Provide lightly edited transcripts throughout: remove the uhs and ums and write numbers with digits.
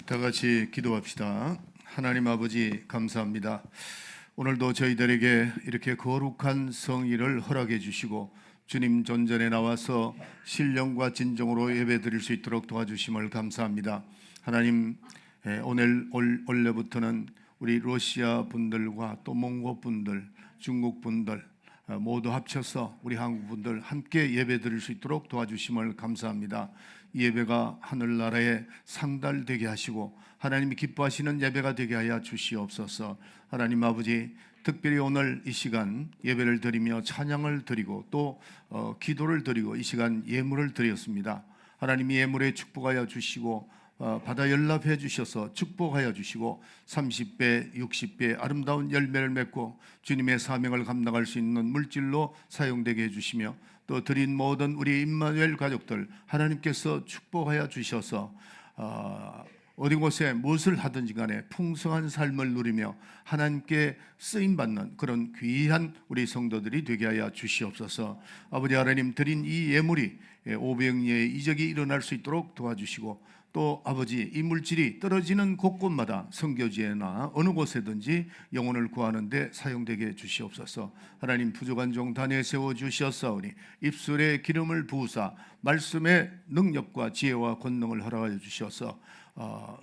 다 같이 기도합시다. 하나님 아버지 감사합니다. 오늘도 저희들에게 이렇게 거룩한 성의를 허락해 주시고 주님 존전에 나와서 신령과 진정으로 예배드릴 수 있도록 도와주심을 감사합니다. 하나님, 원래부터는 우리 러시아 분들과 또 몽고 분들, 중국 분들 모두 합쳐서 우리 한국 분들 함께 예배드릴 수 있도록 도와주심을 감사합니다. 이 예배가 하늘나라에 상달되게 하시고 하나님이 기뻐하시는 예배가 되게 하여 주시옵소서. 하나님 아버지, 특별히 오늘 이 시간 예배를 드리며 찬양을 드리고 또 기도를 드리고 이 시간 예물을 드렸습니다. 하나님이 예물에 축복하여 주시고 받아 연락해 주셔서 축복하여 주시고 30배, 60배 아름다운 열매를 맺고 주님의 사명을 감당할 수 있는 물질로 사용되게 해주시며 또 드린 모든 우리 임마누엘 가족들 하나님께서 축복하여 주셔서 어디 곳에 무엇을 하든지 간에 풍성한 삶을 누리며 하나님께 쓰임받는 그런 귀한 우리 성도들이 되게 하여 주시옵소서. 아버지 하나님, 드린 이 예물이 오병이의 이적이 일어날 수 있도록 도와주시고 또 아버지, 이 물질이 떨어지는 곳곳마다 선교지에나 어느 곳에든지 영혼을 구하는 데 사용되게 주시옵소서. 하나님, 부족한 종 단에 세워주셨사오니 입술에 기름을 부으사 말씀의 능력과 지혜와 권능을 허락하여 주셔서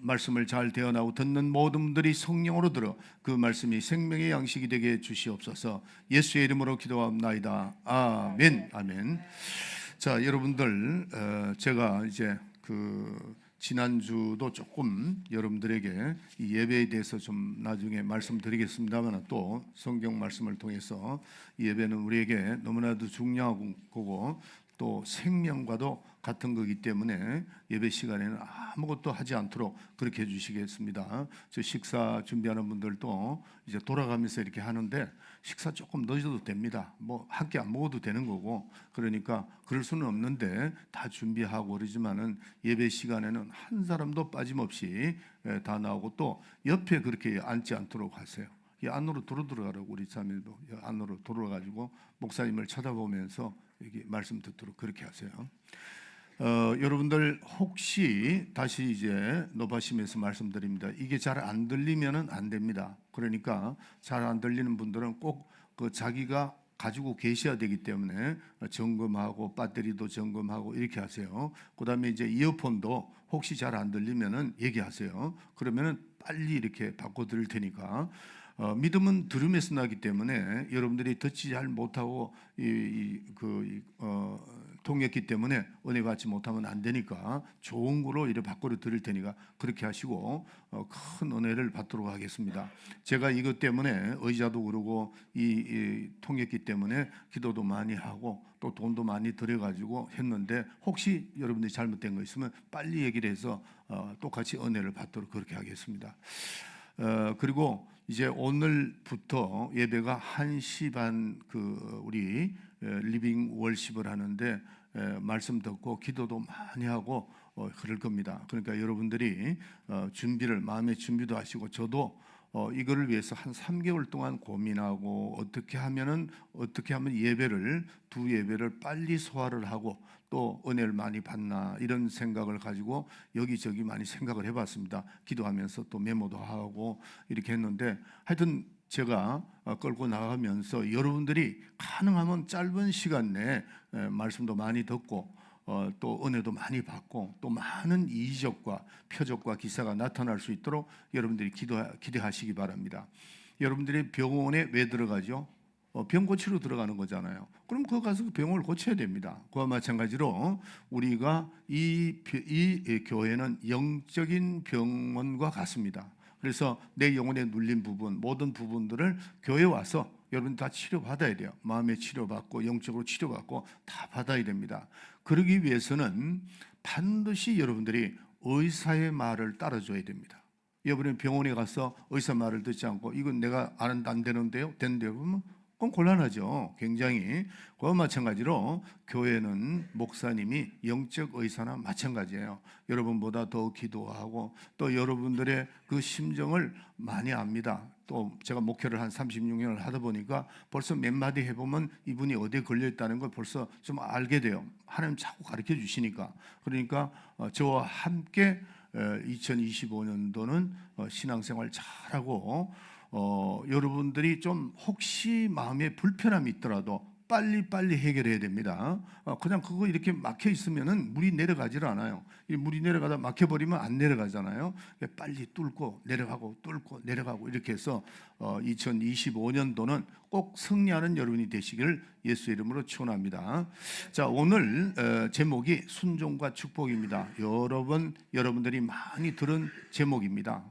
말씀을 잘 대언하고 듣는 모든 분들이 성령으로 들어 그 말씀이 생명의 양식이 되게 주시옵소서. 예수의 이름으로 기도합나이다. 아멘. 아멘. 자, 여러분들, 제가 이제 지난주도 조금 여러분들에게 이 예배에 대해서 좀 나중에 말씀드리겠습니다만 또 성경 말씀을 통해서 이 예배는 우리에게 너무나도 중요한 거고 또 생명과도 같은 거기 때문에 예배 시간에는 아무것도 하지 않도록 그렇게 해주시겠습니다. 저 식사 준비하는 분들도 이제 돌아가면서 이렇게 하는데 식사 조금 늦어도 됩니다. 뭐 함께 안 먹어도 되는 거고, 그러니까 그럴 수는 없는데 다 준비하고 그러지만은 예배 시간에는 한 사람도 빠짐없이 다 나오고 또 옆에 그렇게 앉지 않도록 하세요. 이 안으로 들어가라고 우리 자매도 안으로 들어가지고 목사님을 쳐다보면서 여기 말씀 듣도록 그렇게 하세요. 여러분들 혹시 다시 이제 노바심에서 말씀드립니다. 이게 잘 안 들리면은 안 됩니다. 그러니까 잘 안 들리는 분들은 꼭 그 자기가 가지고 계셔야 되기 때문에 점검하고 배터리도 점검하고 이렇게 하세요. 그다음에 이제 이어폰도 혹시 잘 안 들리면은 얘기하세요. 그러면은 빨리 이렇게 바꿔 드릴 테니까. 믿음은 들음에서 나기 때문에 여러분들이 듣지 잘 못하고 통했기 때문에 은혜 받지 못하면 안 되니까 좋은 거로 이렇게 바꿔 드릴 테니까 그렇게 하시고 큰 은혜를 받도록 하겠습니다. 제가 이것 때문에 의자도 그러고 이 통했기 때문에 기도도 많이 하고 또 돈도 많이 들여가지고 했는데 혹시 여러분들이 잘못된 거 있으면 빨리 얘기를 해서 똑같이 은혜를 받도록 그렇게 하겠습니다. 그리고 이제 오늘부터 예배가 1시 반 우리 리빙 월십을 하는데 말씀 듣고 기도도 많이 하고 그럴 겁니다. 그러니까 여러분들이 마음의 준비도 하시고 저도 이거를 위해서 한 3개월 동안 고민하고 어떻게 하면 두 예배를 빨리 소화를 하고 또 은혜를 많이 받나 이런 생각을 가지고 여기저기 많이 생각을 해봤습니다. 기도하면서 또 메모도 하고 이렇게 했는데 하여튼 제가 끌고 나가면서 여러분들이 가능하면 짧은 시간 내에 말씀도 많이 듣고 또 은혜도 많이 받고 또 많은 이적과 표적과 기사가 나타날 수 있도록 여러분들이 기대하시기 바랍니다. 여러분들이 병원에 왜 들어가죠? 병 고치러 들어가는 거잖아요. 그럼 거기 가서 병을 고쳐야 됩니다. 그와 마찬가지로 우리가 이 교회는 영적인 병원과 같습니다. 그래서 내 영혼에 눌린 부분, 모든 부분들을 교회에 와서 여러분 다 치료받아야 돼요. 마음의 치료받고 영적으로 치료받고 다 받아야 됩니다. 그러기 위해서는 반드시 여러분들이 의사의 말을 따라줘야 됩니다. 여러분이 병원에 가서 의사 말을 듣지 않고 이건 내가 안 되는데요? 된대요? 그러면 그건 곤란하죠. 굉장히. 그와 마찬가지로 교회는 목사님이 영적 의사나 마찬가지예요. 여러분보다 더 기도하고 또 여러분들의 그 심정을 많이 압니다. 또 제가 목회를 한 36년을 하다 보니까 벌써 몇 마디 해보면 이분이 어디에 걸려있다는 걸 벌써 좀 알게 돼요. 하나님 자꾸 가르쳐 주시니까. 그러니까 저와 함께 2025년도는 신앙생활 잘하고 여러분들이 좀 혹시 마음에 불편함이 있더라도 빨리빨리 해결해야 됩니다. 그냥 그거 이렇게 막혀 있으면은 물이 내려가질 않아요. 이 물이 내려가다 막혀버리면 안 내려가잖아요. 빨리 뚫고 내려가고 뚫고 내려가고 이렇게 해서 2025년도는 꼭 승리하는 여러분이 되시기를 예수 이름으로 축원합니다. 자, 오늘 제목이 순종과 축복입니다. 여러분들이 많이 들은 제목입니다.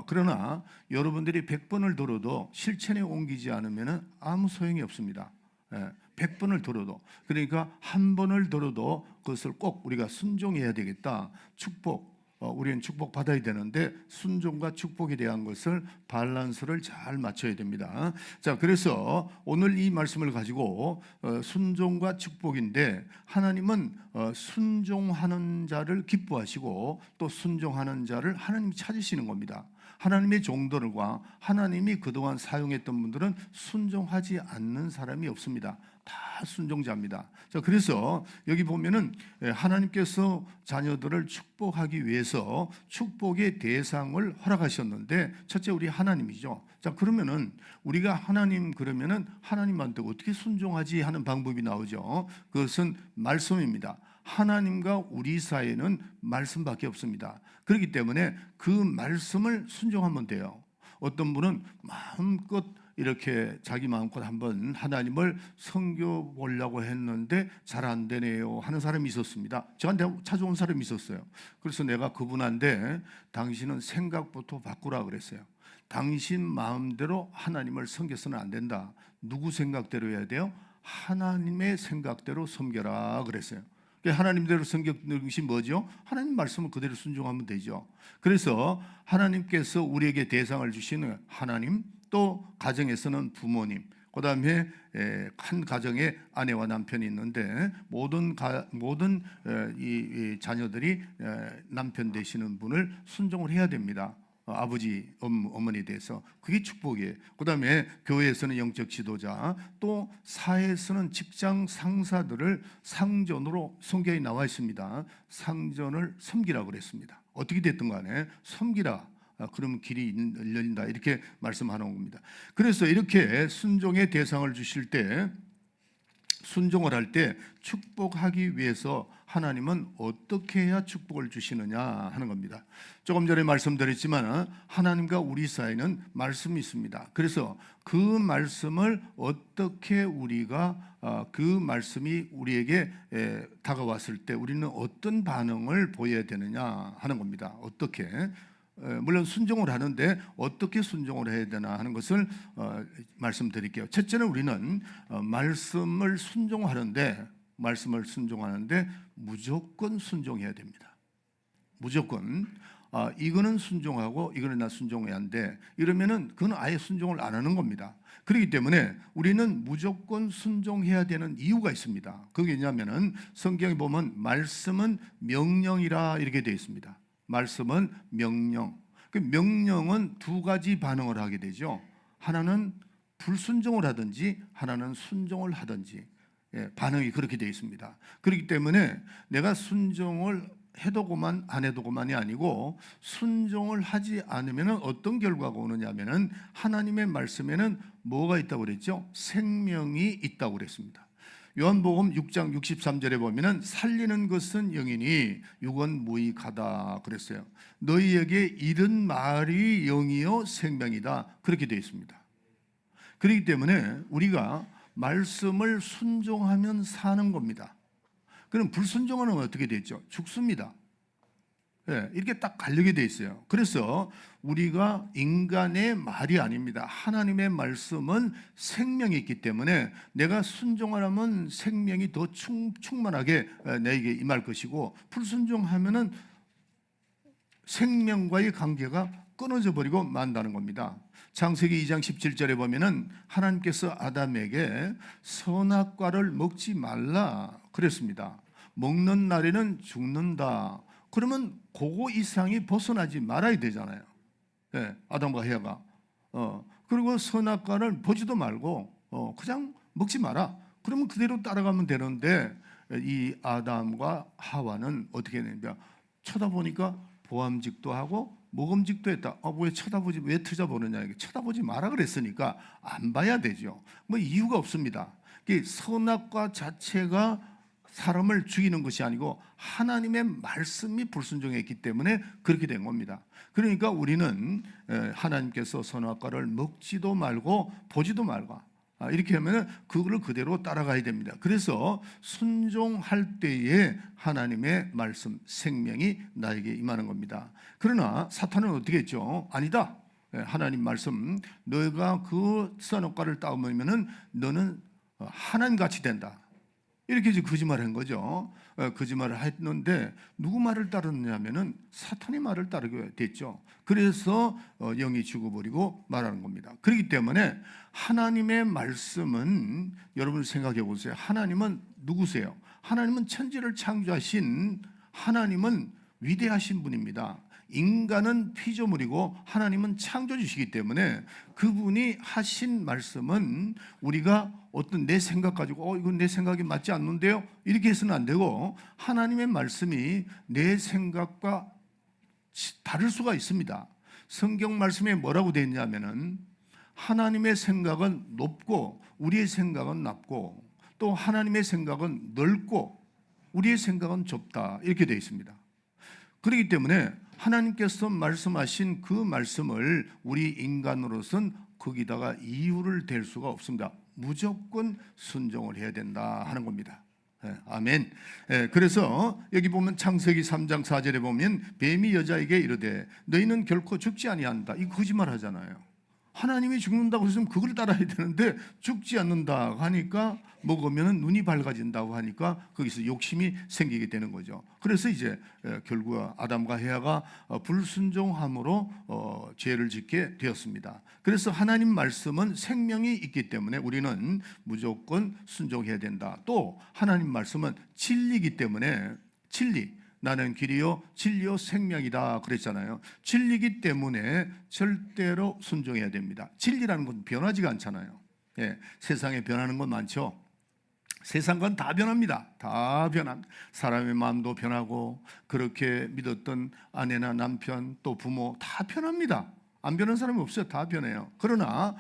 그러나 여러분들이 100번을 들어도 실천에 옮기지 않으면 아무 소용이 없습니다. 100번을 들어도, 그러니까 한 번을 들어도 그것을 꼭 우리가 순종해야 되겠다. 축복, 우리는 축복 받아야 되는데 순종과 축복에 대한 것을 밸런스를 잘 맞춰야 됩니다. 자, 그래서 오늘 이 말씀을 가지고 순종과 축복인데, 하나님은 순종하는 자를 기뻐하시고 또 순종하는 자를 하나님이 찾으시는 겁니다. 하나님의 종들과 하나님이 그동안 사용했던 분들은 순종하지 않는 사람이 없습니다. 다 순종자입니다. 자, 그래서 여기 보면은 하나님께서 자녀들을 축복하기 위해서 축복의 대상을 허락하셨는데, 첫째 우리 하나님이죠. 자, 그러면은 우리가 그러면은 하나님한테 어떻게 순종하지 하는 방법이 나오죠. 그것은 말씀입니다. 하나님과 우리 사이에는 말씀밖에 없습니다. 그렇기 때문에 그 말씀을 순종하면 돼요. 어떤 분은 마음껏 이렇게 자기 마음껏 한번 하나님을 섬겨보려고 했는데 잘 안 되네요 하는 사람이 있었습니다. 저한테 찾아온 사람이 있었어요. 그래서 내가 그분한테 당신은 생각부터 바꾸라 그랬어요. 당신 마음대로 하나님을 섬겨서는 안 된다. 누구 생각대로 해야 돼요? 하나님의 생각대로 섬겨라 그랬어요. 하나님대로 섬기는 것이 뭐죠? 하나님 말씀을 그대로 순종하면 되죠. 그래서 하나님께서 우리에게 대상을 주시는 하나님, 또 가정에서는 부모님, 그 다음에 한 가정에 아내와 남편이 있는데 모든 이 자녀들이 남편 되시는 분을 순종을 해야 됩니다. 아버지, 어머니에 대해서. 그게 축복이에요. 그 다음에 교회에서는 영적 지도자, 또 사회에서는 직장 상사들을 상전으로 성경에 나와 있습니다. 상전을 섬기라고 그랬습니다. 어떻게 됐든 간에 섬기라. 그러면 길이 열린다. 이렇게 말씀하는 겁니다. 그래서 이렇게 순종의 대상을 주실 때, 순종을 할 때 축복하기 위해서 하나님은 어떻게 해야 축복을 주시느냐 하는 겁니다. 조금 전에 말씀드렸지만 하나님과 우리 사이는 말씀이 있습니다. 그래서 그 말씀을 어떻게 우리가 그 말씀이 우리에게 다가왔을 때 우리는 어떤 반응을 보여야 되느냐 하는 겁니다. 어떻게? 물론 순종을 하는데 어떻게 순종을 해야 되나 하는 것을 말씀드릴게요. 첫째는 우리는 말씀을 순종하는데 무조건 순종해야 됩니다. 무조건. 이거는 순종하고 이거는 나 순종해야 한대. 이러면은 그건 아예 순종을 안 하는 겁니다. 그렇기 때문에 우리는 무조건 순종해야 되는 이유가 있습니다. 그게 뭐냐면은 성경에 보면 말씀은 명령이라 이렇게 되어 있습니다. 말씀은 명령. 그 명령은 두 가지 반응을 하게 되죠. 하나는 불순종을 하든지 하나는 순종을 하든지 반응이 그렇게 되어 있습니다. 그렇기 때문에 내가 순종을 해도 그만 안 해도 그만이 아니고 순종을 하지 않으면 어떤 결과가 오느냐면은 하나님의 말씀에는 뭐가 있다고 그랬죠? 생명이 있다고 그랬습니다. 요한복음 6장 63절에 보면은 살리는 것은 영이니 육은 무익하다 그랬어요. 너희에게 이른 말이 영이요 생명이다 그렇게 되어 있습니다. 그렇기 때문에 우리가 말씀을 순종하면 사는 겁니다. 그럼 불순종하면 어떻게 되죠? 죽습니다. 이렇게 딱 가려게 돼 있어요. 그래서 우리가 인간의 말이 아닙니다. 하나님의 말씀은 생명이 있기 때문에 내가 순종하려면 생명이 더 충만하게 내게 임할 것이고, 불순종하면은 생명과의 관계가 끊어져 버리고 만다는 겁니다. 창세기 2장 17절에 보면은 하나님께서 아담에게 선악과를 먹지 말라 그랬습니다. 먹는 날에는 죽는다. 그러면 그거 이상이 벗어나지 말아야 되잖아요. 아담과 해가. 그리고 선악과를 보지도 말고 그냥 먹지 마라. 그러면 그대로 따라가면 되는데 이 아담과 하와는 어떻게 되는가? 쳐다보니까 보암직도 하고 모금직도 했다. 왜 쳐다보지, 왜 쳐다보느냐. 쳐다보지 마라 그랬으니까 안 봐야 되죠. 뭐 이유가 없습니다. 선악과 자체가 사람을 죽이는 것이 아니고 하나님의 말씀이 불순종했기 때문에 그렇게 된 겁니다. 그러니까 우리는 하나님께서 선악과를 먹지도 말고 보지도 말고 이렇게 하면 그거를 그대로 따라가야 됩니다. 그래서 순종할 때에 하나님의 말씀, 생명이 나에게 임하는 겁니다. 그러나 사탄은 어떻게 했죠? 아니다. 하나님 말씀, 너가 그 선악과를 따먹으면 너는 하나님같이 된다. 이렇게 이제 거짓말한 거죠. 거짓말을 했는데 누구 말을 따르느냐면은 사탄의 말을 따르게 됐죠. 그래서 영이 죽어버리고 말하는 겁니다. 그렇기 때문에 하나님의 말씀은 여러분 생각해 보세요. 하나님은 누구세요? 하나님은 천지를 창조하신 하나님은 위대하신 분입니다. 인간은 피조물이고 하나님은 창조주시기 때문에 그분이 하신 말씀은 우리가 어떤 내 생각 가지고 이건 내 생각이 맞지 않는데요? 이렇게 해서는 안 되고 하나님의 말씀이 내 생각과 다를 수가 있습니다. 성경 말씀에 뭐라고 되어 있냐면은 하나님의 생각은 높고 우리의 생각은 낮고 또 하나님의 생각은 넓고 우리의 생각은 좁다 이렇게 되어 있습니다. 그렇기 때문에 하나님께서 말씀하신 그 말씀을 우리 인간으로서는 거기다가 이유를 댈 수가 없습니다. 무조건 순종을 해야 된다 하는 겁니다. 아멘. 그래서 여기 보면 창세기 3장 4절에 보면 뱀이 여자에게 이르되 너희는 결코 죽지 아니한다. 이 거짓말 하잖아요. 하나님이 죽는다고 했으면 그걸 따라야 되는데 죽지 않는다 하니까 먹으면 눈이 밝아진다고 하니까 거기서 욕심이 생기게 되는 거죠. 그래서 이제 결국 아담과 헤아가 불순종함으로 죄를 짓게 되었습니다. 그래서 하나님 말씀은 생명이 있기 때문에 우리는 무조건 순종해야 된다. 또 하나님 말씀은 진리이기 때문에 진리, 나는 길이요 진리요 생명이다 그랬잖아요. 진리이기 때문에 절대로 순종해야 됩니다. 진리라는 건 변하지가 않잖아요. 세상에 변하는 건 많죠. 세상은 다 변합니다. 다 변합니다. 사람의 마음도 변하고 그렇게 믿었던 아내나 남편 또 부모 다 변합니다. 안 변한 사람이 없어요. 다 변해요. 그러나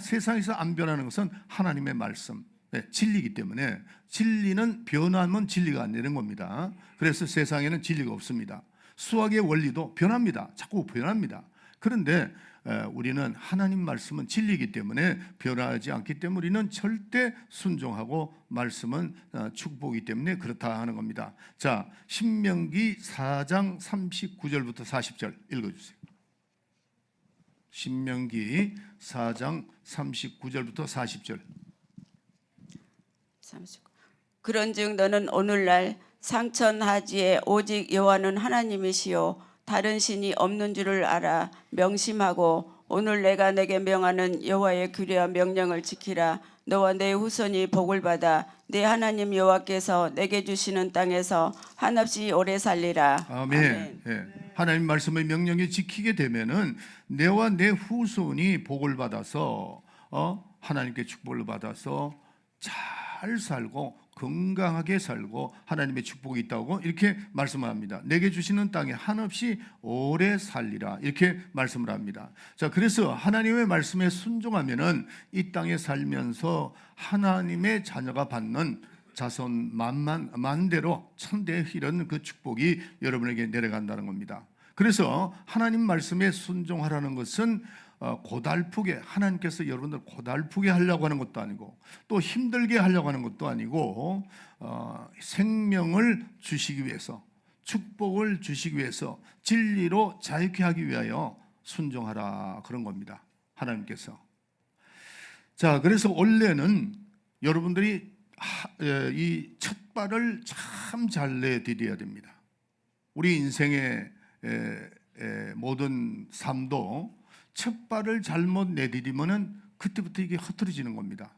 세상에서 안 변하는 것은 하나님의 말씀, 진리이기 때문에 진리는 변하면 진리가 안 되는 겁니다. 그래서 세상에는 진리가 없습니다. 수학의 원리도 변합니다. 자꾸 변합니다. 그런데 우리는 하나님 말씀은 진리이기 때문에 변하지 않기 때문에 우리는 절대 순종하고 말씀은 축복이기 때문에 그렇다 하는 겁니다. 자, 신명기 4장 39절부터 40절 읽어주세요. 신명기 4장 39절부터 40절. 그런즉 너는 오늘날 상천하지에 오직 여호와는 하나님이시요 다른 신이 없는 줄을 알아 명심하고 오늘 내가 내게 명하는 여호와의 규례와 명령을 지키라. 너와 내 후손이 복을 받아 내 하나님 여호와께서 내게 주시는 땅에서 한없이 오래 살리라. 아멘. 하나님 말씀의 명령을 지키게 되면은 내와 내 후손이 복을 받아서 하나님께 축복을 받아서 잘 살고 건강하게 살고 하나님의 축복이 있다고 이렇게 말씀을 합니다. 내게 주시는 땅에 한없이 오래 살리라 이렇게 말씀을 합니다. 자, 그래서 하나님의 말씀에 순종하면은 이 땅에 살면서 하나님의 자녀가 받는 자손 만대로 천대 이런 그 축복이 여러분에게 내려간다는 겁니다. 그래서 하나님 말씀에 순종하라는 것은 고달프게 하나님께서 여러분들 고달프게 하려고 하는 것도 아니고 또 힘들게 하려고 하는 것도 아니고 생명을 주시기 위해서 축복을 주시기 위해서 진리로 자유케 하기 위하여 순종하라 그런 겁니다. 하나님께서. 자, 그래서 원래는 여러분들이 이 첫 발을 참 잘 내디뎌야 됩니다. 우리 인생의 모든 삶도 첫 발을 잘못 내디디면은 그때부터 이게 흐트러지는 겁니다.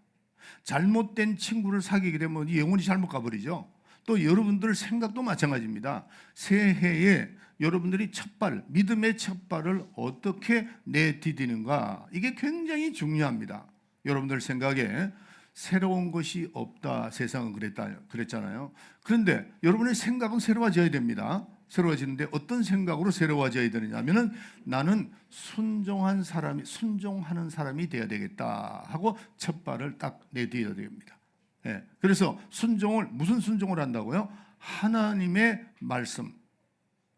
잘못된 친구를 사귀게 되면 영혼이 잘못 가버리죠. 또 여러분들 생각도 마찬가지입니다. 새해에 여러분들이 첫발, 믿음의 첫 발을 어떻게 내디디는가 이게 굉장히 중요합니다. 여러분들 생각에 새로운 것이 없다 세상은 그랬잖아요. 그런데 여러분의 생각은 새로워져야 됩니다. 새로워지는데 어떤 생각으로 새로워져야 되느냐면은 나는 순종하는 사람이 되어야 되겠다 하고 첫 발을 딱 내딛어야 됩니다. 예. 그래서 무슨 순종을 한다고요? 하나님의 말씀,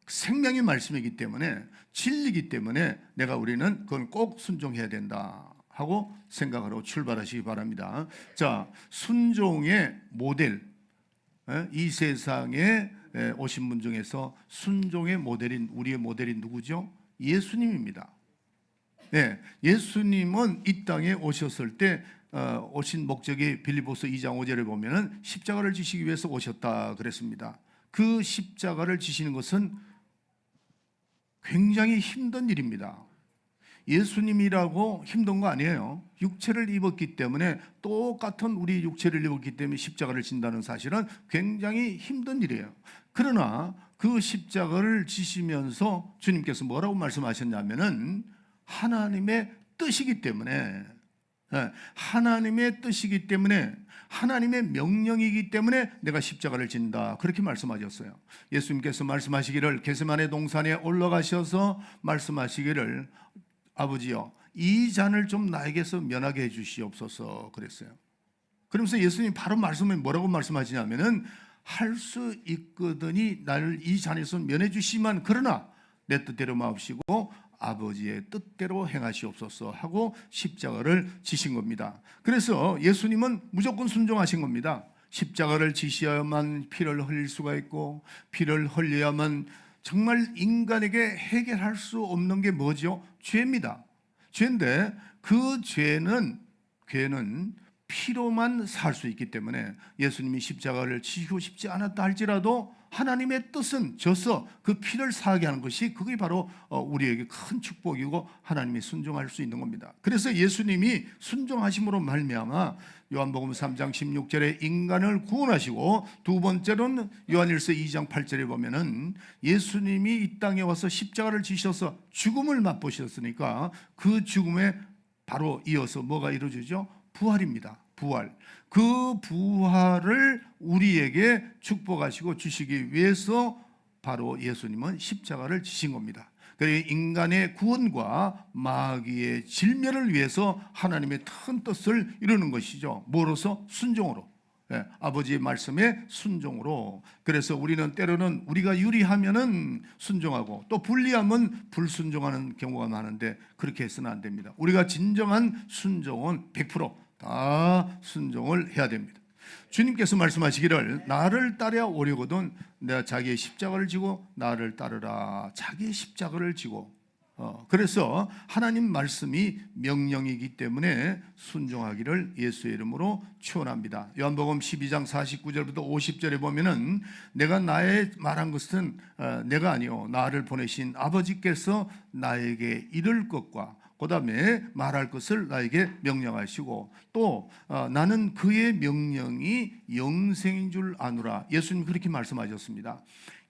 생명의 말씀이기 때문에, 진리이기 때문에 우리는 그걸 꼭 순종해야 된다 하고 생각하고 출발하시기 바랍니다. 자, 순종의 모델, 이 세상에 오신 분 중에서 순종의 모델인, 우리의 모델이 누구죠? 예수님입니다. 네, 예수님은 이 땅에 오셨을 때 오신 목적이 빌립보서 2장 5절에 보면은 십자가를 지시기 위해서 오셨다 그랬습니다. 그 십자가를 지시는 것은 굉장히 힘든 일입니다. 예수님이라고 힘든 거 아니에요. 육체를 입었기 때문에, 똑같은 우리 육체를 입었기 때문에 십자가를 진다는 사실은 굉장히 힘든 일이에요. 그러나 그 십자가를 지시면서 주님께서 뭐라고 말씀하셨냐면은 하나님의 뜻이기 때문에, 하나님의 뜻이기 때문에, 하나님의 명령이기 때문에 내가 십자가를 진다, 그렇게 말씀하셨어요. 예수님께서 말씀하시기를, 겟세마네 동산에 올라가셔서 말씀하시기를, 아버지요, 이 잔을 좀 나에게서 면하게 해 주시옵소서 그랬어요. 그러면서 예수님이 바로 뭐라고 말씀하시냐면은 할 수 있거든이 나를 이 잔에서 면해 주시만, 그러나 내 뜻대로 마옵시고 아버지의 뜻대로 행하시옵소서 하고 십자가를 지신 겁니다. 그래서 예수님은 무조건 순종하신 겁니다. 십자가를 지셔야만 피를 흘릴 수가 있고, 피를 흘려야만, 정말 인간에게 해결할 수 없는 게 뭐죠? 죄입니다. 죄인데 그 죄는 피로만 살 수 있기 때문에 예수님이 십자가를 지시고 싶지 않았다 할지라도 하나님의 뜻은 져서 그 피를 사하게 하는 것이, 그게 바로 우리에게 큰 축복이고 하나님이 순종할 수 있는 겁니다. 그래서 예수님이 순종하심으로 말미암아 요한복음 3장 16절에 인간을 구원하시고, 두 번째로는 요한일서 2장 8절에 보면은 예수님이 이 땅에 와서 십자가를 지셔서 죽음을 맛보셨으니까 그 죽음에 바로 이어서 뭐가 이루어지죠? 부활입니다. 부활. 그 부활을 우리에게 축복하시고 주시기 위해서 바로 예수님은 십자가를 지신 겁니다. 그래서 인간의 구원과 마귀의 질멸을 위해서 하나님의 큰 뜻을 이루는 것이죠. 뭐로서? 순종으로. 아버지의 말씀에 순종으로. 그래서 우리는 때로는 우리가 유리하면은 순종하고, 또 불리하면 불순종하는 경우가 많은데, 그렇게 해서는 안 됩니다. 우리가 진정한 순종은 100% 순종을 해야 됩니다. 주님께서 말씀하시기를, 나를 따라 오려거든 내가 자기의 십자가를 지고 나를 따르라. 자기의 십자가를 지고. 그래서 하나님 말씀이 명령이기 때문에 순종하기를 예수의 이름으로 축원합니다. 요한복음 12장 49절부터 50절에 보면은 내가 나의 말한 것은 내가 아니요 나를 보내신 아버지께서 나에게 이를 것과 그 다음에 말할 것을 나에게 명령하시고, 또 나는 그의 명령이 영생인 줄 아노라. 예수님 그렇게 말씀하셨습니다.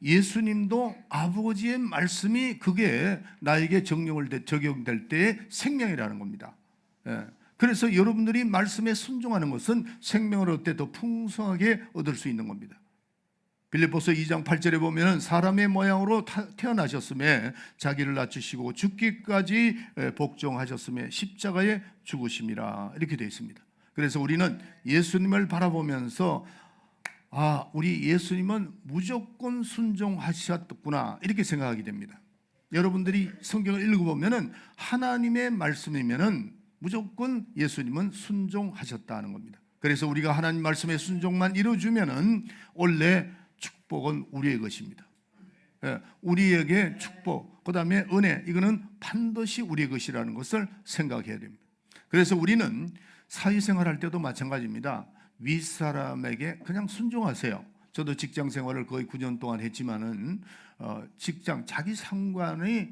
예수님도 아버지의 말씀이 그게 나에게 적용될 때의 생명이라는 겁니다. 그래서 여러분들이 말씀에 순종하는 것은 생명을 얻을 때 더 풍성하게 얻을 수 있는 겁니다. 빌립보서 2장 8절에 보면 사람의 모양으로 태어나셨음에 자기를 낮추시고 죽기까지 복종하셨음에 십자가에 죽으심이라, 이렇게 되어 있습니다. 그래서 우리는 예수님을 바라보면서 우리 예수님은 무조건 순종하셨구나, 이렇게 생각하게 됩니다. 여러분들이 성경을 읽어보면은 하나님의 말씀이면은 무조건 예수님은 순종하셨다는 겁니다. 그래서 우리가 하나님 말씀의 순종만 이루어주면은 원래 축복은 우리의 것입니다. 우리에게 축복, 그 다음에 은혜, 이거는 반드시 우리의 것이라는 것을 생각해야 됩니다. 그래서 우리는 사회생활 할 때도 마찬가지입니다. 윗사람에게 그냥 순종하세요. 저도 직장 생활을 거의 9년 동안 했지만은 직장, 자기 상관이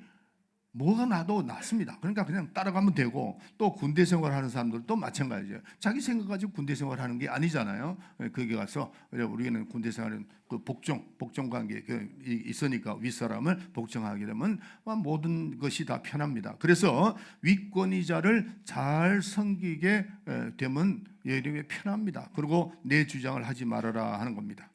뭐가 나도 낫습니다. 그러니까 그냥 따라가면 되고, 또 군대 생활하는 사람들도 마찬가지예요. 자기 생각 가지고 군대 생활하는 게 아니잖아요. 거기 가서 우리는 군대 생활은 그 복종 관계 있으니까 윗사람을 복종하게 되면 모든 것이 다 편합니다. 그래서 윗권위자를 잘 섬기게 되면 예림에 편합니다. 그리고 내 주장을 하지 말아라 하는 겁니다.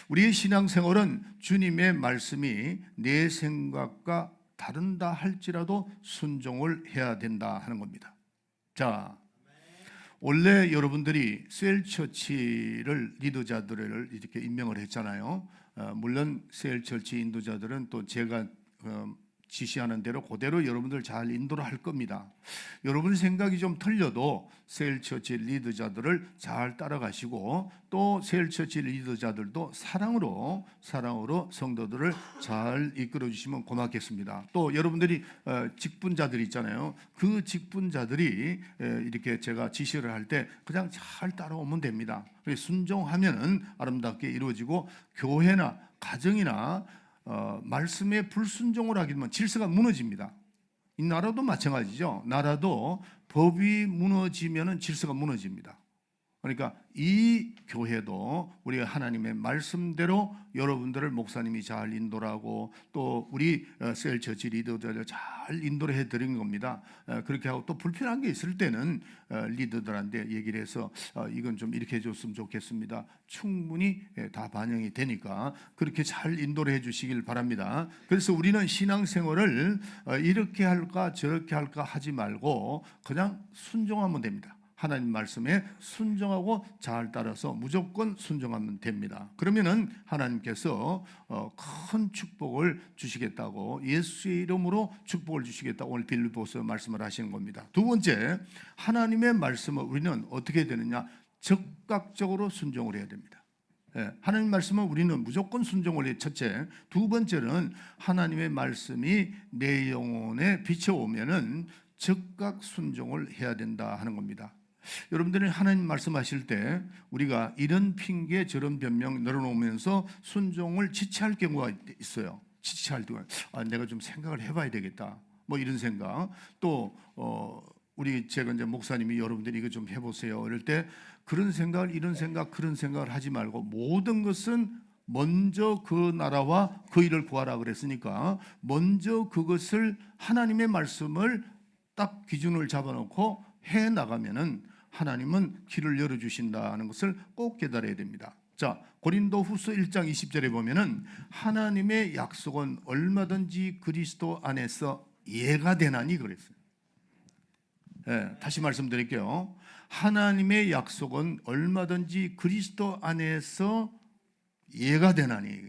우리의 신앙생활은 주님의 말씀이 내 생각과 다른다 할지라도 순종을 해야 된다 하는 겁니다. 자, 원래 여러분들이 셀처치를 리더자들을 이렇게 임명을 했잖아요. 물론 셀처치 인도자들은 또 제가 지시하는 대로 그대로 여러분들 잘 인도를 할 겁니다. 여러분 생각이 좀 틀려도 셀처치 리더자들을 잘 따라가시고, 또 셀처치 리더자들도 사랑으로 성도들을 잘 이끌어 주시면 고맙겠습니다. 또 여러분들이 직분자들이 있잖아요. 그 직분자들이 이렇게 제가 지시를 할 때 그냥 잘 따라오면 됩니다. 순종하면은 아름답게 이루어지고, 교회나 가정이나 말씀에 불순종을 하게 되면 질서가 무너집니다. 이 나라도 마찬가지죠. 나라도 법이 무너지면 질서가 무너집니다. 그러니까 이 교회도 우리가 하나님의 말씀대로 여러분들을 목사님이 잘 인도하고, 또 우리 셀처치 리더들을 잘 인도를 해드린 겁니다. 그렇게 하고, 또 불편한 게 있을 때는 리더들한테 얘기를 해서 이건 좀 이렇게 해줬으면 좋겠습니다. 충분히 다 반영이 되니까 그렇게 잘 인도를 해주시길 바랍니다. 그래서 우리는 신앙생활을 이렇게 할까 저렇게 할까 하지 말고 그냥 순종하면 됩니다. 하나님 말씀에 순종하고 잘 따라서 무조건 순종하면 됩니다. 그러면은 하나님께서 큰 축복을 주시겠다고, 예수의 이름으로 축복을 주시겠다고 오늘 빌립보서 말씀을 하시는 겁니다. 두 번째, 하나님의 말씀을 우리는 어떻게 되느냐? 적극적으로 순종을 해야 됩니다. 하나님 말씀은 우리는 무조건 순종을 해요. 첫째. 두 번째는 하나님의 말씀이 내 영혼에 비춰오면은 즉각 순종을 해야 된다 하는 겁니다. 여러분들이 하나님 말씀하실 때 우리가 이런 핑계 저런 변명 늘어놓으면서 순종을 지체할 경우가 있어요. 지체할 경우, 내가 좀 생각을 해봐야 되겠다, 뭐 이런 생각. 또 우리 제가 이제 목사님이 여러분들이 이거 좀 해보세요 이럴 때 그런 생각을 이런 생각 그런 생각을 하지 말고, 모든 것은 먼저 그 나라와 그 일을 구하라 그랬으니까 먼저 그것을 하나님의 말씀을 딱 기준을 잡아놓고 해 나가면은 하나님은 길을 열어주신다는 것을 꼭 깨달아야 됩니다. 자, 고린도후서 1장 20절에 보면은 하나님의 약속은 얼마든지 그리스도 안에서 예가 되나니 그랬어요. 다시 말씀드릴게요. 하나님의 약속은 얼마든지 그리스도 안에서 예가 되나니.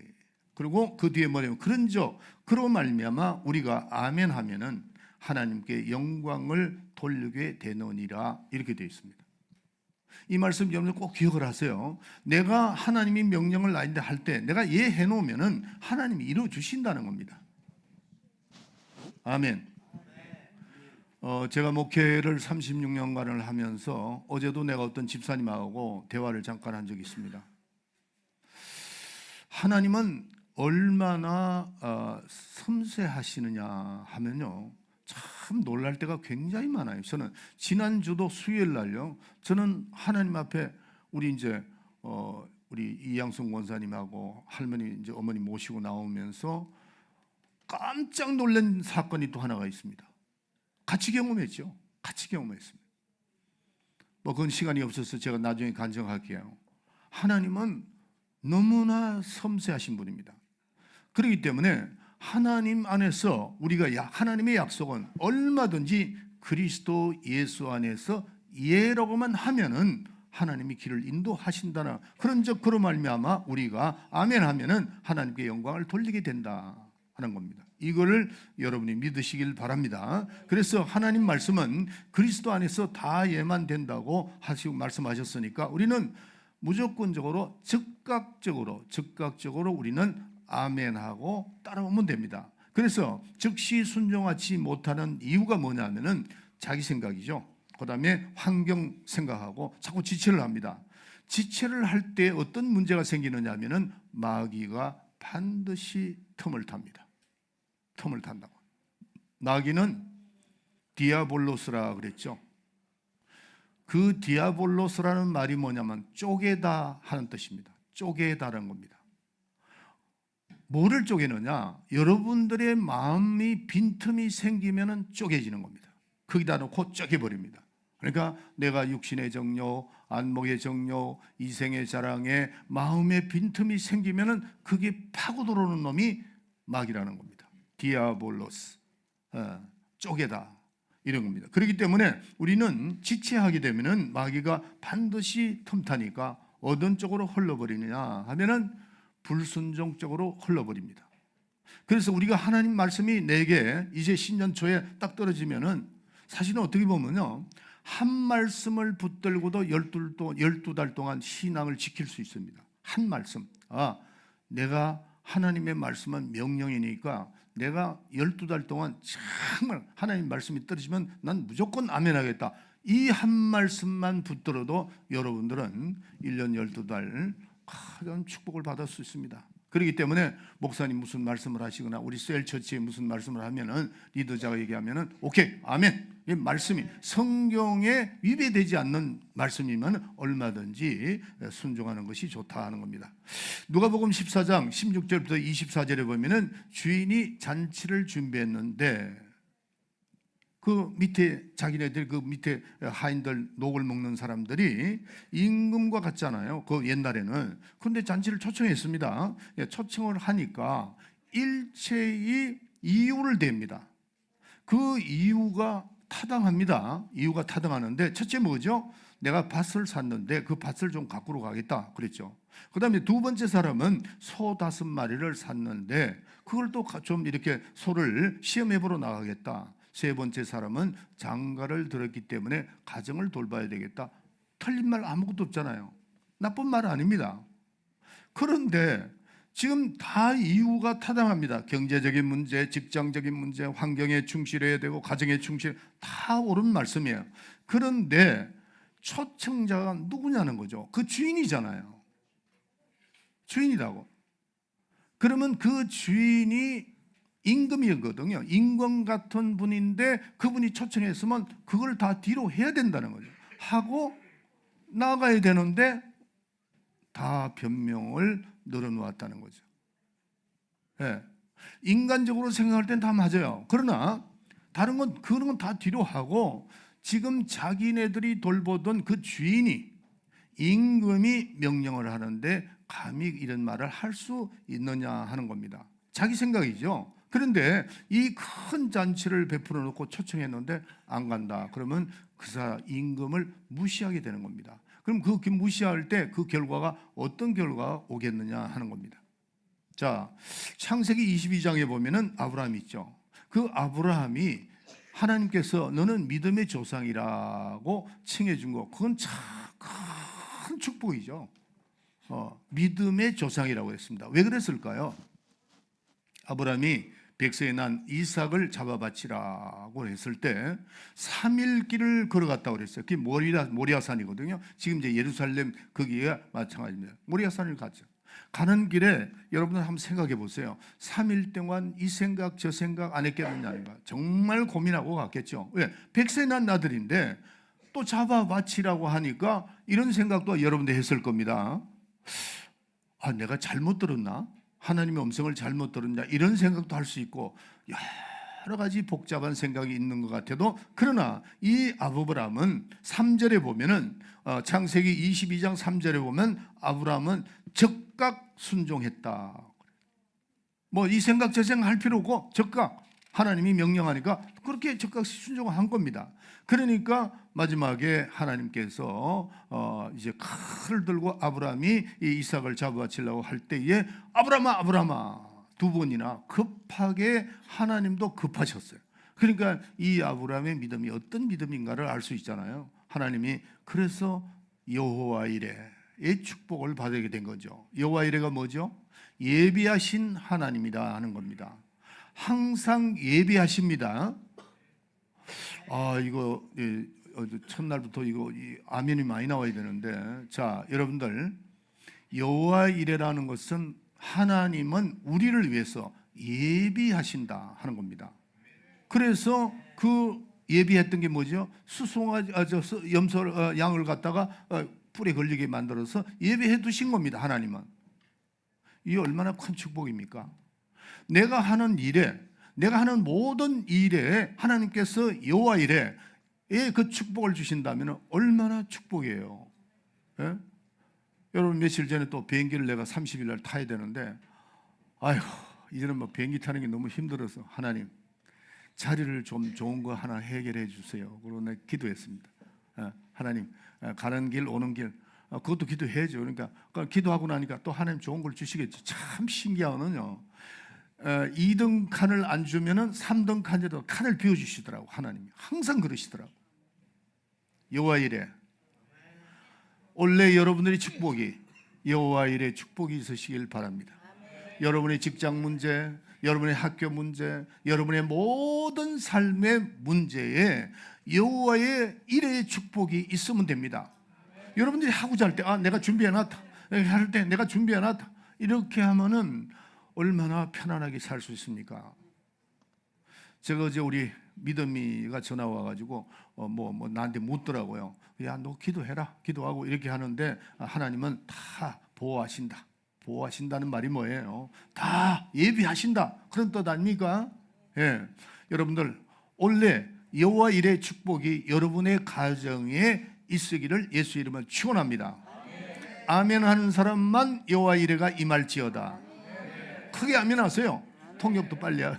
그리고 그 뒤에 뭐냐면 그런즉 그로 말미암아 우리가 아멘 하면은 하나님께 영광을 돌리게 되느니라, 이렇게 되어 있습니다. 이 말씀 여러분들 꼭 기억을 하세요. 내가 하나님이 명령을 나한테 할 때 내가 예 해놓으면은 하나님이 이루어 주신다는 겁니다. 아멘. 제가 목회를 36년간을 하면서 어제도 내가 어떤 집사님하고 대화를 잠깐 한 적이 있습니다. 하나님은 얼마나 섬세하시느냐 하면요, 참 놀랄 때가 굉장히 많아요. 저는 지난주도 수요일 날요, 저는 하나님 앞에 우리 이제 우리 이양순 권사님하고 할머니 이제 어머니 모시고 나오면서 깜짝 놀란 사건이 또 하나가 있습니다. 같이 경험했죠. 같이 경험했습니다. 뭐 그건 시간이 없어서 제가 나중에 간증할게요. 하나님은 너무나 섬세하신 분입니다. 그렇기 때문에 하나님 안에서 우리가 하나님의 약속은 얼마든지 그리스도 예수 안에서 예라고만 하면은 하나님이 길을 인도하신다는, 그런즉 그로 말미암아 우리가 아멘 하면은 하나님께 영광을 돌리게 된다 하는 겁니다. 이거를 여러분이 믿으시길 바랍니다. 그래서 하나님 말씀은 그리스도 안에서 다 예만 된다고 하시고 말씀하셨으니까 우리는 무조건적으로 즉각적으로 우리는 아멘하고 따라오면 됩니다. 그래서 즉시 순종하지 못하는 이유가 뭐냐면은 자기 생각이죠. 그 다음에 환경 생각하고 자꾸 지체를 합니다. 지체를 할 때 어떤 문제가 생기느냐 하면은 마귀가 반드시 틈을 탑니다. 틈을 탄다고. 마귀는 디아볼로스라 그랬죠. 그 디아볼로스라는 말이 뭐냐면 쪼개다 하는 뜻입니다. 쪼개다라는 겁니다. 뭐를 쪼개느냐? 여러분들의 마음이 빈틈이 생기면은 쪼개지는 겁니다. 거기다 놓고 쪼개버립니다. 그러니까 내가 육신의 정욕, 안목의 정욕, 이생의 자랑에 마음의 빈틈이 생기면은 그게 파고 들어오는 놈이 마귀라는 겁니다. 디아볼로스, 쪼개다 이런 겁니다. 그렇기 때문에 우리는 지체하게 되면은 마귀가 반드시 틈타니까 어떤 쪽으로 흘러버리느냐 하면은 불순종 쪽으로 흘러버립니다. 그래서 우리가 하나님 말씀이 내게 이제 신년 초에 딱 떨어지면은 사실은 어떻게 보면요, 한 말씀을 붙들고도 12달 동안 신앙을 지킬 수 있습니다. 한 말씀. 내가 하나님의 말씀은 명령이니까 내가 12달 동안 정말 하나님 말씀이 떨어지면 난 무조건 아멘 하겠다. 이 한 말씀만 붙들어도 여러분들은 1년 12달 큰 축복을 받을 수 있습니다. 그렇기 때문에 목사님 무슨 말씀을 하시거나 우리 셀처치에 무슨 말씀을 하면은 리더자가 얘기하면은 오케이 아멘. 이 말씀이 성경에 위배되지 않는 말씀이면 얼마든지 순종하는 것이 좋다 하는 겁니다. 누가복음 14장 16절부터 24절에 보면은 주인이 잔치를 준비했는데 그 밑에 자기네들 그 밑에 하인들 녹을 먹는 사람들이 임금과 같잖아요. 그 옛날에는. 그런데 잔치를 초청했습니다. 초청을 하니까 일체의 이유를 댑니다. 그 이유가 타당합니다. 이유가 타당하는데 첫째 뭐죠? 내가 밭을 샀는데 그 밭을 좀 가꾸러 가겠다 그랬죠. 그 다음에 두 번째 사람은 소 5마리를 샀는데 그걸 또 좀 이렇게 소를 시험해보러 나가겠다. 세 번째 사람은 장가를 들었기 때문에 가정을 돌봐야 되겠다. 틀린 말 아무것도 없잖아요. 나쁜 말 아닙니다. 그런데 지금 다 이유가 타당합니다. 경제적인 문제, 직장적인 문제, 환경에 충실해야 되고 가정에 충실, 다 옳은 말씀이에요. 그런데 초청자가 누구냐는 거죠. 그 주인이잖아요. 주인이라고. 그러면 그 주인이 임금이거든요. 임금 같은 분인데 그분이 초청했으면 그걸 다 뒤로 해야 된다는 거죠. 하고 나가야 되는데 다 변명을 늘어놓았다는 거죠. 예. 인간적으로 생각할 땐 다 맞아요. 그러나 다른 건 그런 건 다 뒤로 하고 지금 자기네들이 돌보던 그 주인이 임금이 명령을 하는데 감히 이런 말을 할 수 있느냐 하는 겁니다. 자기 생각이죠. 그런데 이 큰 잔치를 베풀어 놓고 초청했는데 안 간다. 그러면 그 임금을 무시하게 되는 겁니다. 그럼 그 무시할 때 그 결과가 어떤 결과가 오겠느냐 하는 겁니다. 자, 창세기 22장에 보면은 아브라함이 있죠. 그 아브라함이 하나님께서 너는 믿음의 조상이라고 칭해 준 거, 그건 참 큰 축복이죠. 믿음의 조상이라고 했습니다. 왜 그랬을까요? 아브라함이 백세에 난 이삭을 잡아 바치라고 했을 때 3일 길을 걸어갔다고 그랬어요. 그게 모리아산이거든요. 지금 이제 예루살렘 거기가 마찬가지입니다. 모리아산을 갔죠. 가는 길에 여러분들 한번 생각해 보세요. 3일 동안 이 생각 저 생각 안 했겠느냐. 정말 고민하고 갔겠죠. 왜? 백세 난 나들인데 또 잡아 바치라고 하니까 이런 생각도 여러분들 했을 겁니다. 내가 잘못 들었나? 하나님의 음성을 잘못 들었냐? 이런 생각도 할 수 있고 여러 가지 복잡한 생각이 있는 것 같아도, 그러나 이 아브라함은 3절에 보면은 창세기 22장 3절에 보면 아브라함은 즉각 순종했다. 뭐 이 생각 저 생각 할 필요 없고 즉각 하나님이 명령하니까 그렇게 즉각 순종한 겁니다. 그러니까 마지막에 하나님께서 이제 칼을 들고 아브라함이 이 이삭을 잡아치려고 할 때에 아브라함아 아브라함아 두 번이나 급하게 하나님도 급하셨어요. 그러니까 이 아브라함의 믿음이 어떤 믿음인가를 알 수 있잖아요. 하나님이 그래서 여호와 이레의 축복을 받게 된 거죠. 여호와 이레가 뭐죠? 예비하신 하나님이다 하는 겁니다. 항상 예비하십니다. 이거 첫날부터 이거 아멘이 많이 나와야 되는데, 자 여러분들, 여호와 이레라는 것은 하나님은 우리를 위해서 예비하신다 하는 겁니다. 그래서 그 예비했던 게 뭐죠? 염소 양을 갖다가 뿔에 걸리게 만들어서 예비해 두신 겁니다. 하나님은. 이게 얼마나 큰 축복입니까? 내가 하는 일에, 내가 하는 모든 일에 하나님께서 여호와 일에 그 축복을 주신다면 얼마나 축복이에요. 예? 여러분, 며칠 전에 또 비행기를 내가 30일 날 타야 되는데, 아이고, 이제는 뭐 비행기 타는 게 너무 힘들어서 하나님 자리를 좀 좋은 거 하나 해결해 주세요. 그러고 내가 기도했습니다. 하나님, 가는 길 오는 길 그것도 기도해야죠. 그러니까 기도하고 나니까 또 하나님 좋은 걸 주시겠죠. 참 신기한 거는요, 2등 칸을 안 주면은 3등 칸에도 칸을 비워주시더라고. 하나님이 항상 그러시더라고. 여호와 이래 원래 여러분들의 축복이, 여호와 이래 축복이 있으시길 바랍니다. 여러분의 직장 문제, 여러분의 학교 문제, 여러분의 모든 삶의 문제에 여호와의 이래의 축복이 있으면 됩니다. 여러분들이 하고자 할 때, 내가 준비해놨다, 할 때 내가 준비해놨다, 이렇게 하면은 얼마나 편안하게 살 수 있습니까? 제가 어제 우리 믿음이가 전화 와가지고 나한테 묻더라고요. 야, 너 기도해라, 기도하고 이렇게 하는데 하나님은 다 보호하신다. 보호하신다는 말이 뭐예요? 다 예비하신다, 그런 뜻 아닙니까? 예, 여러분들 원래 여호와 일의 축복이 여러분의 가정에 있으기를 예수 이름으로 축원합니다. 아멘 하는 사람만 여호와 이래가 임할지어다. 크게 아멘 하세요. 통역도 빨리 예,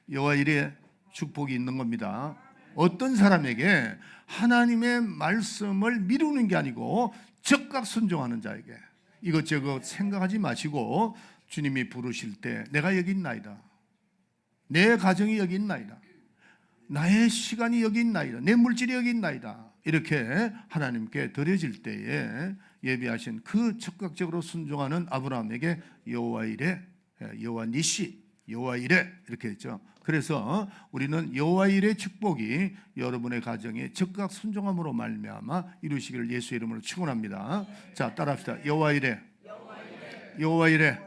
여호와 이래 축복이 있는 겁니다. 어떤 사람에게 하나님의 말씀을 미루는 게 아니고 즉각 순종하는 자에게, 이것저것 생각하지 마시고 주님이 부르실 때 내가 여기 있나이다, 내 가정이 여기 있나이다, 나의 시간이 여기 있나이다, 내 물질이 여기 있나이다, 이렇게 하나님께 드려질 때에 예비하신 그 즉각적으로 순종하는 아브라함에게 여호와 이레, 여호와 니시, 여호와 이레 이렇게 했죠. 그래서 우리는 여호와 이레 축복이 여러분의 가정에 즉각 순종함으로 말미암아 이루시기를 예수 이름으로 축원합니다. 자, 따라합시다. 여호와 이레, 여호와 이레,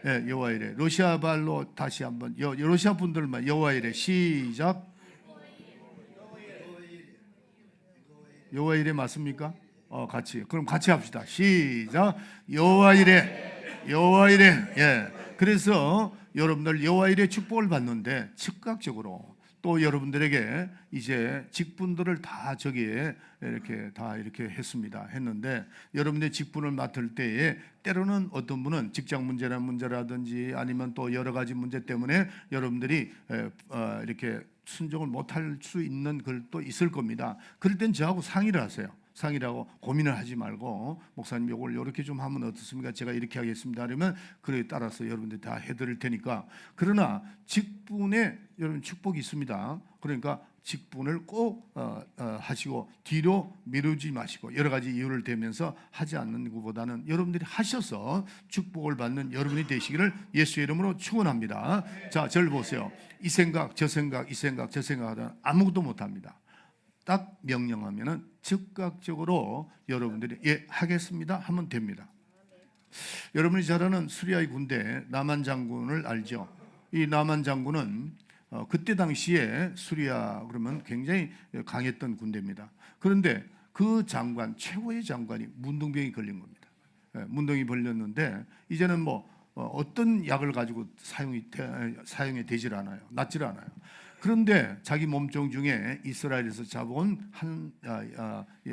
예, 여호와 이레. 러시아 발로 다시 한번, 러시아 분들만 여호와 이레 시작. 여호와 이레 맞습니까? 같이. 그럼 같이 합시다. 시작. 여호와 이레, 여호와 이레. 예. 그래서 여러분들 여호와 이레 축복을 받는데 즉각적으로 또 여러분들에게 이제 직분들을 다 저기에 이렇게 했는데, 여러분의 직분을 맡을 때에 때로는 어떤 분은 직장 문제라든지 아니면 또 여러 가지 문제 때문에 여러분들이 이렇게 순종을 못할 수 있는 글도 있을 겁니다. 그럴 땐 저하고 상의를 하세요. 상의를 하고 고민을 하지 말고, 목사님 이걸 이렇게 좀 하면 어떻습니까? 제가 이렇게 하겠습니다. 그러면 그에 따라서 여러분들이 다 해드릴 테니까. 그러나 직분에 여러분 축복이 있습니다. 그러니까 직분을 꼭 하시고 뒤로 미루지 마시고, 여러 가지 이유를 대면서 하지 않는 것보다는 여러분들이 하셔서 축복을 받는 여러분이 되시기를 예수의 이름으로 축원합니다. 자, 저를 보세요. 이 생각 저 생각 이 생각 저 생각하다는 아무것도 못합니다. 딱 명령하면은 즉각적으로 여러분들이 예, 하겠습니다 하면 됩니다. 여러분이 잘 아는 수리아의 군대 나만 장군을 알죠? 이 나만 장군은 그때 당시에 수리아 그러면 굉장히 강했던 군대입니다. 그런데 그 장관, 최고의 장관이 문둥병이 걸린 겁니다. 문둥이 걸렸는데 이제는 어떤 약을 가지고 사용이 되질 않아요. 낫질 않아요. 그런데 자기 몸종 중에 이스라엘에서 잡아온 한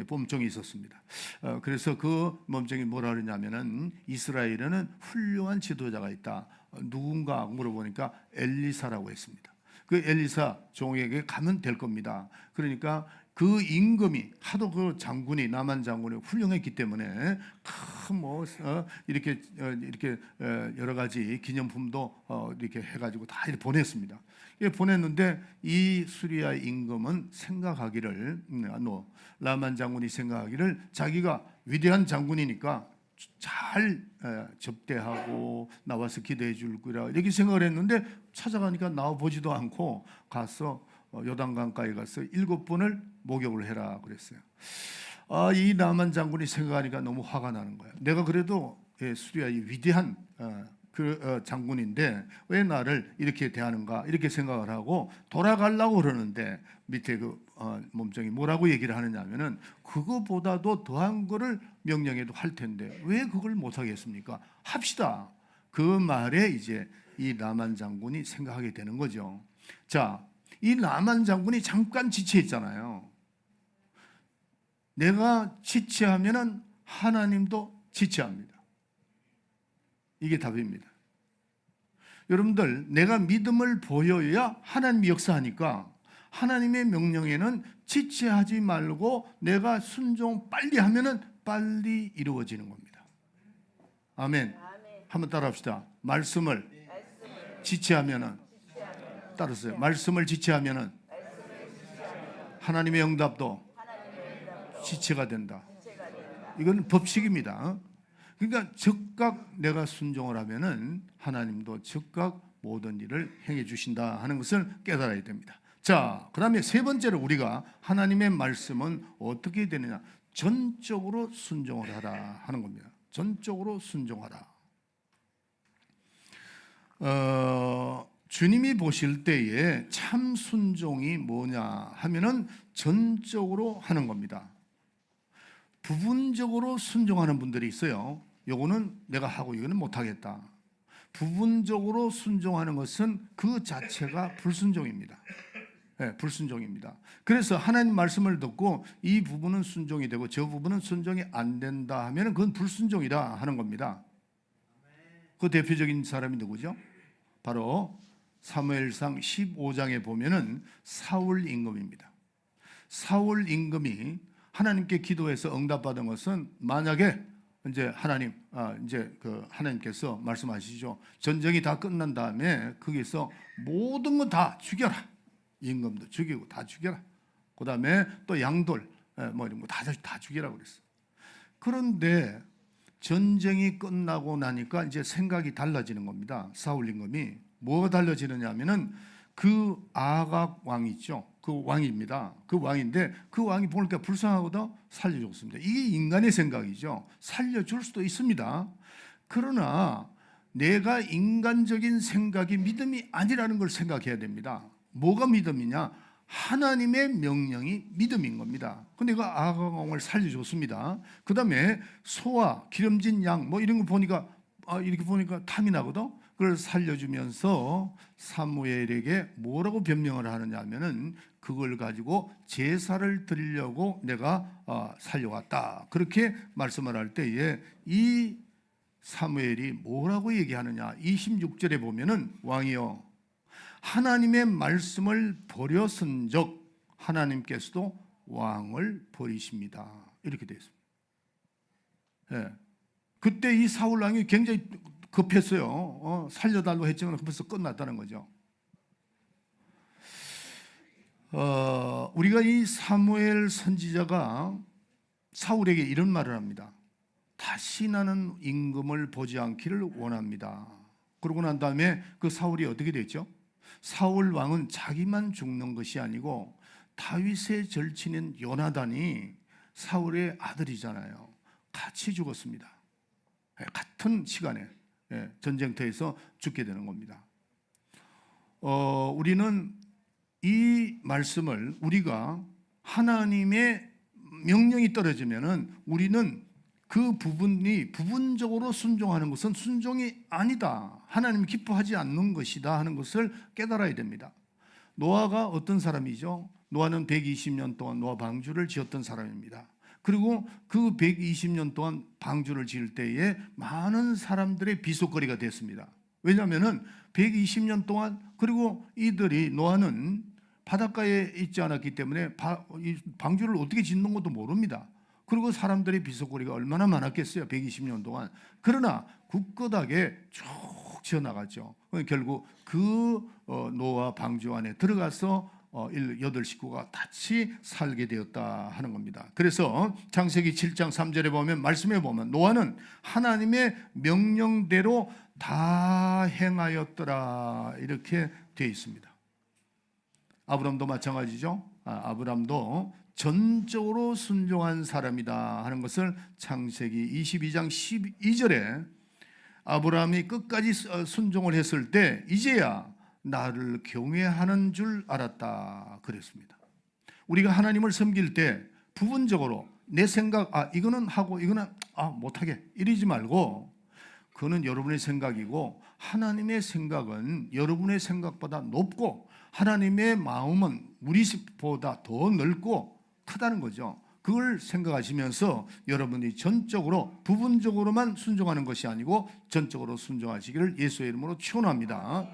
몸종이 있었습니다. 그래서 그 몸종이 뭐라 그러냐면은 이스라엘에는 훌륭한 지도자가 있다. 누군가 물어보니까 엘리사라고 했습니다. 그 엘리사 종에게 가면 될 겁니다. 그러니까 그 임금이 하도 그 장군이 나만 장군이 훌륭했기 때문에 이렇게 여러 가지 기념품도 이렇게 해가지고 다 이렇게 보냈습니다. 보냈는데 이 수리아 임금은 생각하기를 나만 장군이 생각하기를 자기가 위대한 장군이니까 잘 접대하고 나와서 기도해 줄 거라 이렇게 생각을 했는데 찾아가니까 나와 보지도 않고 가서 요단강가에 가서 7번을 목욕을 해라 그랬어요. 이 나만 장군이 생각하니까 너무 화가 나는 거예요. 내가 그래도 수리아의 위대한 장군인데 왜 나를 이렇게 대하는가 이렇게 생각을 하고 돌아가려고 그러는데 밑에 몸종이 뭐라고 얘기를 하느냐면은 그거보다도 더한 거를 명령해도 할 텐데 왜 그걸 못 하겠습니까? 합시다. 그 말에 이제 이 나만 장군이 생각하게 되는 거죠. 자, 이 나만 장군이 잠깐 지체했잖아요. 내가 지체하면은 하나님도 지체합니다. 이게 답입니다. 여러분들, 내가 믿음을 보여야 하나님이 역사하니까 하나님의 명령에는 지체하지 말고 내가 순종 빨리 하면은 빨리 이루어지는 겁니다. 아멘. 한번 따라합시다. 말씀을 지체하면은 따르세요. 말씀을 지체하면은 하나님의 응답도 지체가 된다. 이건 법칙입니다. 그러니까 즉각 내가 순종을 하면은 하나님도 즉각 모든 일을 행해 주신다 하는 것을 깨달아야 됩니다. 자, 그다음에 세 번째로 우리가 하나님의 말씀은 어떻게 되느냐? 전적으로 순종을 하라 하는 겁니다. 전적으로 순종하라. 주님이 보실 때에 참 순종이 뭐냐 하면은 전적으로 하는 겁니다. 부분적으로 순종하는 분들이 있어요. 요거는 내가 하고 이거는 못하겠다. 부분적으로 순종하는 것은 그 자체가 불순종입니다. 네, 불순종입니다. 그래서 하나님 말씀을 듣고 이 부분은 순종이 되고 저 부분은 순종이 안 된다 하면 그건 불순종이다 하는 겁니다. 그 대표적인 사람이 누구죠? 바로 사무엘상 15장에 보면은 사울 임금입니다. 사울 임금이 하나님께 기도해서 응답받은 것은 만약에 이제 하나님께서 말씀하시죠. 전쟁이 다 끝난 다음에 거기서 모든 거 다 죽여라. 임금도 죽이고 다 죽여라. 그 다음에 또 양돌 뭐 이런 거 다 죽이라 그랬어. 그런데 전쟁이 끝나고 나니까 이제 생각이 달라지는 겁니다. 사울 임금이 뭐가 달라지느냐면은 그 아각 왕이 있죠. 그 왕입니다. 그 왕인데 그 왕이 보니까 불쌍하거든 살려줬습니다. 이게 인간의 생각이죠. 살려줄 수도 있습니다. 그러나 내가 인간적인 생각이 믿음이 아니라는 걸 생각해야 됩니다. 뭐가 믿음이냐? 하나님의 명령이 믿음인 겁니다. 근데 그 아가왕을 살려줬습니다. 그 다음에 소와 기름진 양 뭐 이런 거 보니까 이렇게 보니까 탐이 나거든. 그걸 살려주면서 사무엘에게 뭐라고 변명을 하느냐 하면은 그걸 가지고 제사를 드리려고 내가 살려왔다. 그렇게 말씀을 할 때에 이 사무엘이 뭐라고 얘기하느냐? 26절에 보면은 왕이여 하나님의 말씀을 버렸은즉 하나님께서도 왕을 버리십니다. 이렇게 되어 있습니다. 예. 그때 이 사울 왕이 굉장히 급했어요. 살려달라고 했지만 벌써 끝났다는 거죠. 우리가 이 사무엘 선지자가 사울에게 이런 말을 합니다. 다시 나는 임금을 보지 않기를 원합니다. 그러고 난 다음에 그 사울이 어떻게 됐죠? 사울 왕은 자기만 죽는 것이 아니고 다윗의 절친인 요나단이 사울의 아들이잖아요. 같이 죽었습니다. 같은 시간에 전쟁터에서 죽게 되는 겁니다. 우리는 이 말씀을 우리가 하나님의 명령이 떨어지면은 우리는 그 부분이 부분적으로 순종하는 것은 순종이 아니다. 하나님이 기뻐하지 않는 것이다 하는 것을 깨달아야 됩니다. 노아가 어떤 사람이죠? 노아는 120년 동안 노아 방주를 지었던 사람입니다. 그리고 그 120년 동안 방주를 지을 때에 많은 사람들의 비속거리가 됐습니다. 왜냐하면 120년 동안 그리고 이들이 노아는 바닷가에 있지 않았기 때문에 방주를 어떻게 짓는 것도 모릅니다. 그리고 사람들의 비속거리가 얼마나 많았겠어요. 120년 동안. 그러나 굳건하게 쭉 지어나갔죠. 결국 그 노아 방주 안에 들어가서 8 식구가 같이 살게 되었다 하는 겁니다. 그래서 창세기 7장 3절에 보면 말씀에 보면 노아는 하나님의 명령대로 다 행하였더라 이렇게 되어 있습니다. 아브람도 마찬가지죠. 아브람도 전적으로 순종한 사람이다 하는 것을 창세기 22장 12절에 아브라함이 끝까지 순종을 했을 때 이제야 나를 경외하는 줄 알았다 그랬습니다. 우리가 하나님을 섬길 때 부분적으로 내 생각 이거는 하고 이거는 못하게 이러지 말고, 그거는 여러분의 생각이고 하나님의 생각은 여러분의 생각보다 높고 하나님의 마음은 우리 집보다 더 넓고 크다는 거죠. 그걸 생각하시면서 여러분이 전적으로 부분적으로만 순종하는 것이 아니고 전적으로 순종하시기를 예수의 이름으로 축원합니다.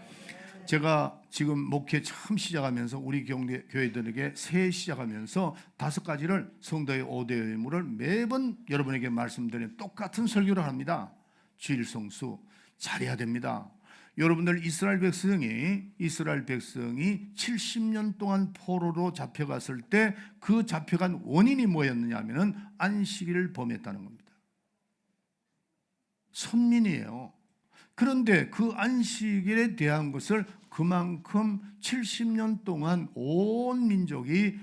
제가 지금 목회 처음 시작하면서 우리 교회들에게 새해 시작하면서 5가지를 성도의 5대 의무를 매번 여러분에게 말씀드리는 똑같은 설교를 합니다. 주일 성수 잘해야 됩니다. 여러분들 이스라엘 백성이 70년 동안 포로로 잡혀갔을 때 그 잡혀간 원인이 뭐였느냐 하면은 안식일을 범했다는 겁니다. 선민이에요. 그런데 그 안식일에 대한 것을 그만큼 70년 동안 온 민족이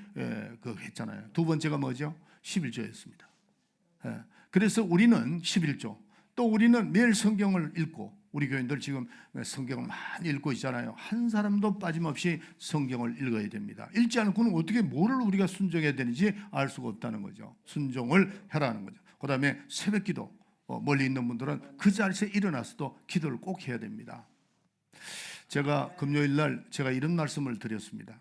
했잖아요. 두 번째가 뭐죠? 11조였습니다. 그래서 우리는 11조, 또 우리는 매일 성경을 읽고, 우리 교인들 지금 성경을 많이 읽고 있잖아요. 한 사람도 빠짐없이 성경을 읽어야 됩니다. 읽지 않고는 어떻게 뭐를 우리가 순종해야 되는지 알 수가 없다는 거죠. 순종을 해라는 거죠. 그 다음에 새벽기도, 멀리 있는 분들은 그 자리에서 일어나서도 기도를 꼭 해야 됩니다. 제가 금요일 날 제가 이런 말씀을 드렸습니다.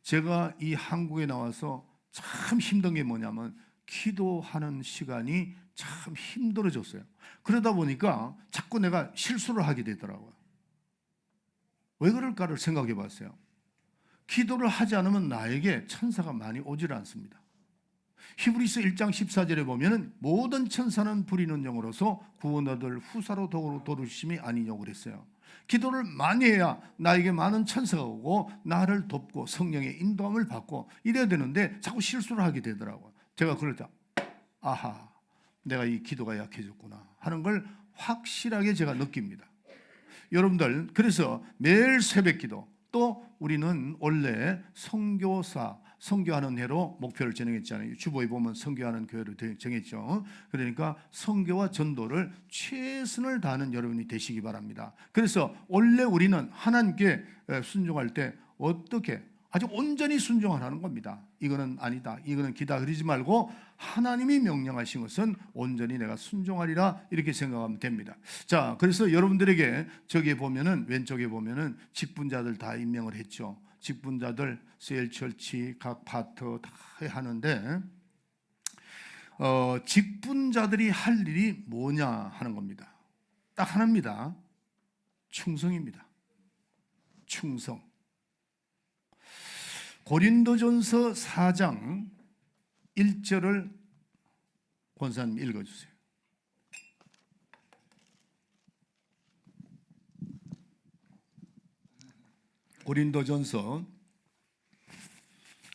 제가 이 한국에 나와서 참 힘든 게 뭐냐면 기도하는 시간이 참 힘들어졌어요. 그러다 보니까 자꾸 내가 실수를 하게 되더라고요. 왜 그럴까를 생각해 봤어요. 기도를 하지 않으면 나에게 천사가 많이 오질 않습니다. 히브리서 1장 14절에 보면은 모든 천사는 부리는 영으로서 구원 얻을 후사로 도루심이 아니냐고 그랬어요. 기도를 많이 해야 나에게 많은 천사가 오고 나를 돕고 성령의 인도함을 받고 이래야 되는데 자꾸 실수를 하게 되더라고요. 제가 그럴 때 내가 이 기도가 약해졌구나 하는 걸 확실하게 제가 느낍니다. 여러분들, 그래서 매일 새벽기도, 또 우리는 원래 선교하는 해로 목표를 정했잖아요. 주보에 보면 선교하는 교회를 정했죠. 그러니까 선교와 전도를 최선을 다하는 여러분이 되시기 바랍니다. 그래서 원래 우리는 하나님께 순종할 때 어떻게 아주 온전히 순종하라는 겁니다. 이거는 아니다, 이거는 기다 그러지 말고 하나님이 명령하신 것은 온전히 내가 순종하리라 이렇게 생각하면 됩니다. 자, 그래서 여러분들에게 저기에 보면은 왼쪽에 보면은 직분자들 다 임명을 했죠. 직분자들 세일처치 각 파트 다 하는데 직분자들이 할 일이 뭐냐 하는 겁니다. 딱 하나입니다. 충성입니다. 충성. 고린도전서 4장 1절을 권사님 읽어주세요. 고린도전서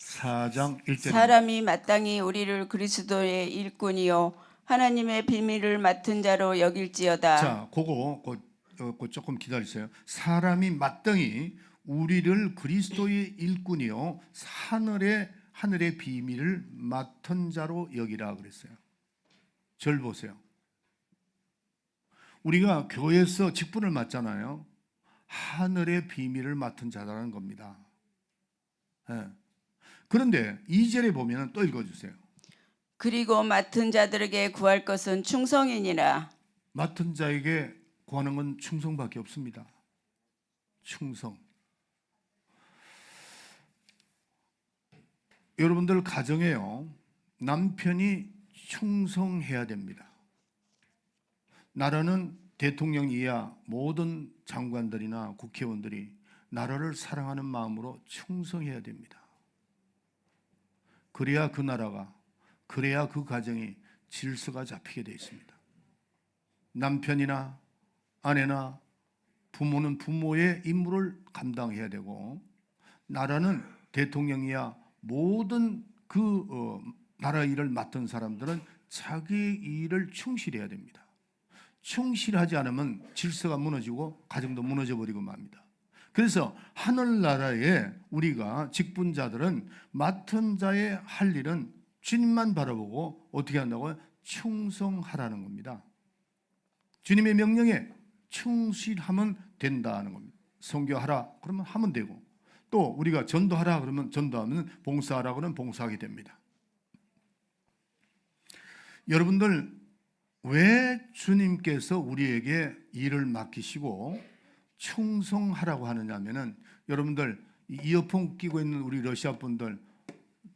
4장 1절. 사람이 마땅히 우리를 그리스도의 일꾼이요 하나님의 비밀을 맡은 자로 여길지어다. 자, 그거 조금 기다리세요. 사람이 마땅히 우리를 그리스도의 일꾼이요 하늘의 비밀을 맡은 자로 여기라 그랬어요. 절 보세요. 우리가 교회에서 직분을 맡잖아요. 하늘의 비밀을 맡은 자라는 겁니다. 그런데 2절에 보면 또 읽어주세요. 그리고 맡은 자들에게 구할 것은 충성이니라. 맡은 자에게 구하는 건 충성밖에 없습니다. 충성. 여러분들 가정에요, 남편이 충성해야 됩니다. 나라는 대통령 이하 모든 장관들이나 국회의원들이 나라를 사랑하는 마음으로 충성해야 됩니다. 그래야 그 나라가, 그래야 그 가정이 질서가 잡히게 되어 있습니다. 남편이나 아내나 부모는 부모의 임무를 감당해야 되고, 나라는 대통령이야 모든 나라 일을 맡은 사람들은 자기 일을 충실해야 됩니다. 충실하지 않으면 질서가 무너지고 가정도 무너져 버리고 맙니다. 그래서 하늘나라에 우리가 직분자들은 맡은 자의 할 일은 주님만 바라보고 어떻게 한다고요? 충성하라는 겁니다. 주님의 명령에 충실하면 된다는 겁니다. 선교하라 그러면 하면 되고, 또 우리가 전도하라 그러면 전도하면, 봉사하라 그러면 봉사하게 됩니다. 여러분들, 왜 주님께서 우리에게 일을 맡기시고 충성하라고 하느냐면은, 여러분들 이어폰 끼고 있는 우리 러시아 분들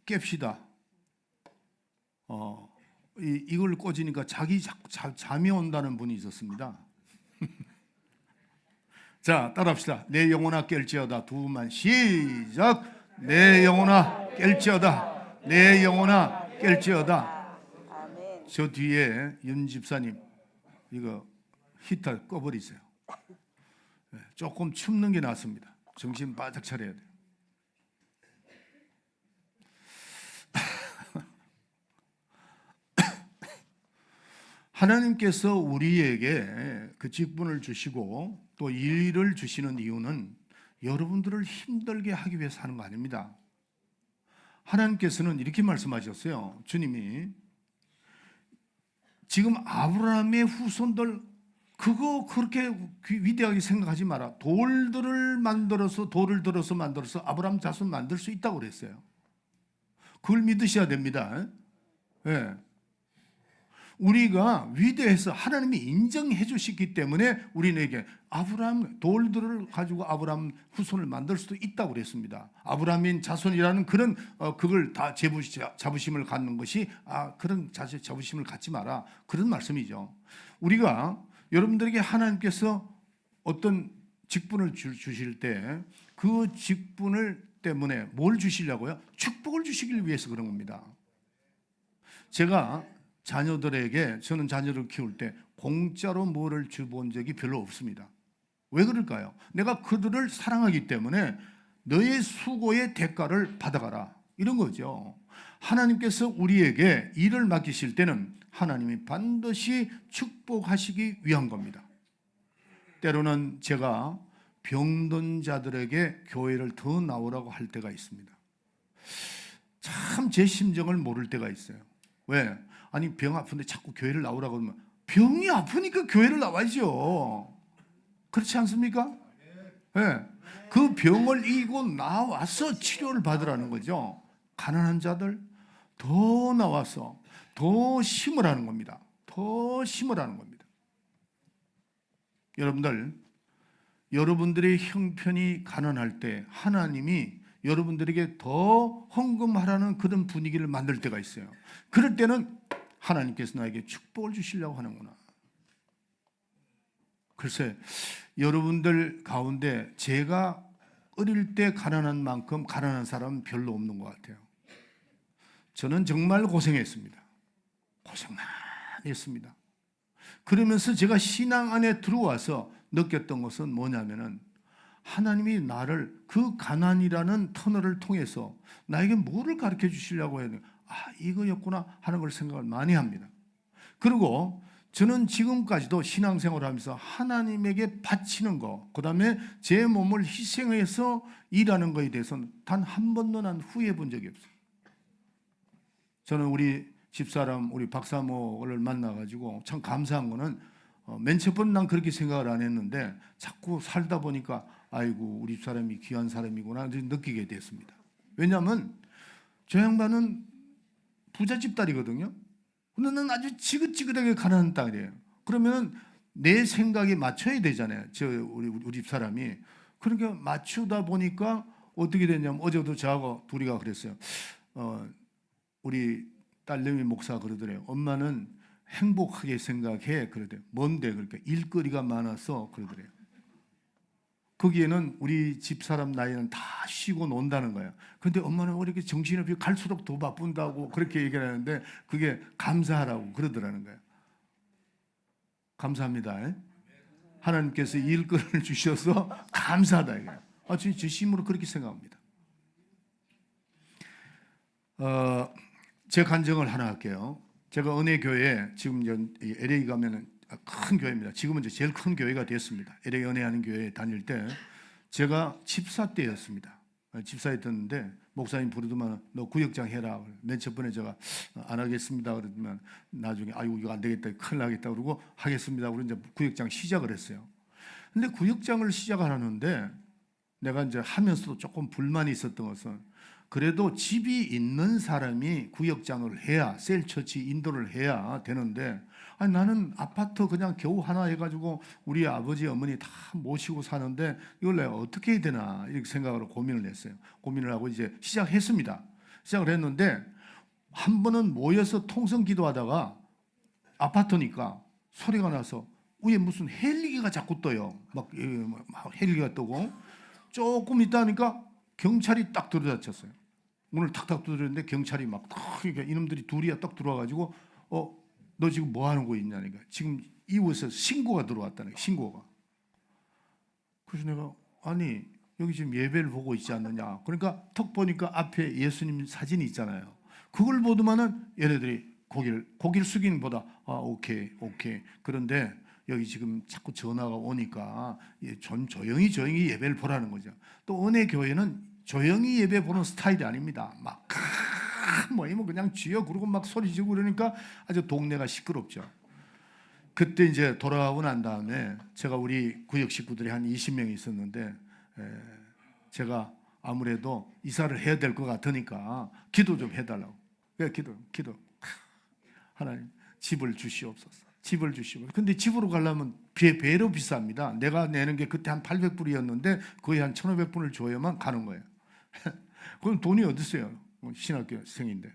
깹시다. 이걸 꽂으니까 잠이 온다는 분이 있었습니다. 자, 따라합시다. 내 영혼아 깰지어다. 두 분만 시작. 내 영혼아 깰지어다. 내 영혼아 깰지어다. 아멘. 저 뒤에 윤 집사님 이거 히터 꺼버리세요. 조금 춥는 게 낫습니다. 정신 바짝 차려야 돼요. 하나님께서 우리에게 그 직분을 주시고 또 일을 주시는 이유는 여러분들을 힘들게 하기 위해서 하는 거 아닙니다. 하나님께서는 이렇게 말씀하셨어요. 주님이 지금 아브라함의 후손들 그거 그렇게 위대하게 생각하지 마라. 돌을 들어서 만들어서 아브라함 자손 만들 수 있다고 그랬어요. 그걸 믿으셔야 됩니다. 예. 우리가 위대해서 하나님이 인정해 주시기 때문에 우리에게 돌들을 가지고 아브라함 후손을 만들 수도 있다고 그랬습니다. 아브라함인 자손이라는 그런 그걸 다 자부심을 갖는 것이 그런 자부심을 갖지 마라, 그런 말씀이죠. 우리가 여러분들에게 하나님께서 어떤 직분을 주실 때 그 직분을 때문에 뭘 주시려고요? 축복을 주시길 위해서 그런 겁니다. 제가 저는 자녀를 키울 때 공짜로 뭐를 줘본 적이 별로 없습니다. 왜 그럴까요? 내가 그들을 사랑하기 때문에 너의 수고의 대가를 받아가라, 이런 거죠. 하나님께서 우리에게 일을 맡기실 때는 하나님이 반드시 축복하시기 위한 겁니다. 때로는 제가 병든 자들에게 교회를 더 나오라고 할 때가 있습니다. 참 제 심정을 모를 때가 있어요. 왜? 아니, 병 아픈데 자꾸 교회를 나오라고 하면, 병이 아프니까 교회를 나와야죠. 그렇지 않습니까? 네. 그 병을 이기고 나와서 치료를 받으라는 거죠. 가난한 자들 더 나와서 더 심으라는 겁니다. 더 심으라는 겁니다. 여러분들의 형편이 가난할 때 하나님이 여러분들에게 더 헌금하라는 그런 분위기를 만들 때가 있어요. 그럴 때는 하나님께서 나에게 축복을 주시려고 하는구나. 글쎄, 여러분들 가운데 제가 어릴 때 가난한 만큼 가난한 사람은 별로 없는 것 같아요. 저는 정말 고생했습니다. 고생 많이 했습니다. 그러면서 제가 신앙 안에 들어와서 느꼈던 것은 뭐냐면은, 하나님이 나를 그 가난이라는 터널을 통해서 나에게 뭐를 가르쳐 주시려고 해야 돼? 이거였구나 하는 걸 생각을 많이 합니다. 그리고 저는 지금까지도 신앙생활을 하면서 하나님에게 바치는 거, 그 다음에 제 몸을 희생해서 일하는 거에 대해서는 단 한 번도 난 후회해 본 적이 없어요. 저는 우리 집사람, 우리 박사모를 만나가지고 참 감사한 거는, 맨 첫 번 난 그렇게 생각을 안 했는데 자꾸 살다 보니까 아이고, 우리 집사람이 귀한 사람이구나 느끼게 됐습니다. 왜냐하면 저 양반은 부잣집 딸이거든요. 근데 난 아주 지긋지긋하게 가난한 딸이에요. 그러면 내 생각에 맞춰야 되잖아요. 우리 집사람이. 그러니까 맞추다 보니까 어떻게 됐냐면, 어제도 저하고 둘이가 그랬어요. 우리 딸내미 목사가 그러더래요. 엄마는 행복하게 생각해. 그러더래요. 뭔데? 그러니까 일거리가 많아서 그러더래요. 거기에는 우리 집사람 나이는 다 쉬고 논다는 거예요. 그런데 엄마는 왜 이렇게 정신없이 갈수록 더 바쁜다고 그렇게 얘기를 하는데, 그게 감사하라고 그러더라는 거예요. 감사합니다. 하나님께서 일거리를 주셔서 감사하다 이거예요. 저 진심으로 그렇게 생각합니다. 제 간증을 하나 할게요. 제가 은혜교회, 지금 LA 가면은 큰 교회입니다. 지금은 이제 제일 큰 교회가 됐습니다. LA 은혜하는 교회에 다닐 때 제가 집사 때였습니다. 집사였는데 목사님 부르더만 너 구역장 해라. 맨 첫 번에 제가 안 하겠습니다 그러면 나중에 아이고 이거 안 되겠다 큰일 나겠다 그러고 하겠습니다. 그리고 이제 구역장 시작을 했어요. 근데 구역장을 시작하는데 내가 이제 하면서도 조금 불만이 있었던 것은 그래도 집이 있는 사람이 구역장을 해야 셀처치 인도를 해야 되는데 아니 나는 아파트 그냥 겨우 하나 해가지고 우리 아버지 어머니 다 모시고 사는데 이걸 내가 어떻게 해야 되나 이렇게 생각으로 고민을 했어요. 고민을 하고 이제 시작했습니다. 시작을 했는데 한 번은 모여서 통성 기도하다가 아파트니까 소리가 나서 위에 무슨 헬기가 자꾸 떠요. 막 헬기가 뜨고 조금 있다 하니까 경찰이 딱 들어닥쳤어요. 문을 탁탁 두드렸는데 경찰이 막 그러니까 이놈들이 둘이야 딱 들어와가지고 너 지금 뭐 하는 거 있냐니까 지금 이곳에서 신고가 들어왔다는 거예요. 신고가. 그래서 내가 아니 여기 지금 예배를 보고 있지 않느냐. 그러니까 턱 보니까 앞에 예수님 사진이 있잖아요. 그걸 보더만은 얘네들이 고개를 숙이는 보다 오케이. 그런데 여기 지금 자꾸 전화가 오니까 좀 조용히 예배를 보라는 거죠. 또 은혜 교회는 조용히 예배 보는 스타일이 아닙니다. 막 모이면 그냥 쥐어 그러고 막 소리 지르고 그러니까 아주 동네가 시끄럽죠. 그때 이제 돌아가고 난 다음에 제가 우리 구역 식구들이 한 20명이 있었는데 제가 아무래도 이사를 해야 될 것 같으니까 기도 좀 해달라고. 기도. 하나님 집을 주시옵소서. 집을 주시옵소서. 근데 집으로 가려면 배로 비쌉니다. 내가 내는 게 그때 한 800불이었는데 거의 한 1,500불을 줘야만 가는 거예요. 그럼 돈이 어디 있어요? 신학교생인데.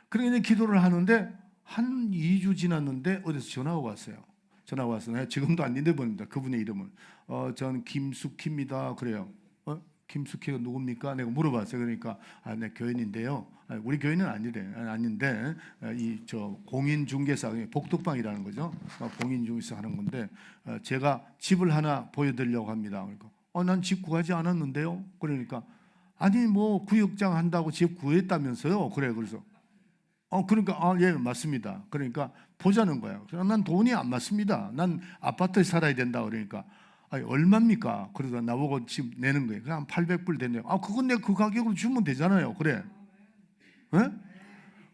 그러니까 기도를 하는데 한 2주 지났는데 어디서 전화가 왔어요. 전화가 와서 내가 지금도 안 잊어버립니다. 그분의 이름을. 저는 김숙희입니다. 그래요. 김숙희가 누굽니까? 내가 물어봤어요. 그러니까 네 교인인데요. 우리 교인은 아닌데 저 공인중개사 복덕방이라는 거죠. 공인중개사 하는 건데 제가 집을 하나 보여드리려고 합니다. 그러니까 난 집 구하지 않았는데요. 그러니까 아니 뭐 구역장 한다고 집 구했다면서요. 그래서 그러니까 예 맞습니다. 그러니까 보자는 거예요. 난 돈이 안 맞습니다. 난 아파트에 살아야 된다. 그러니까 아니, 얼마입니까? 그러다 나보고 집 내는 거예요. 그냥 800불 된대요. 그건 내가 그 가격으로 주면 되잖아요. 그래. 예?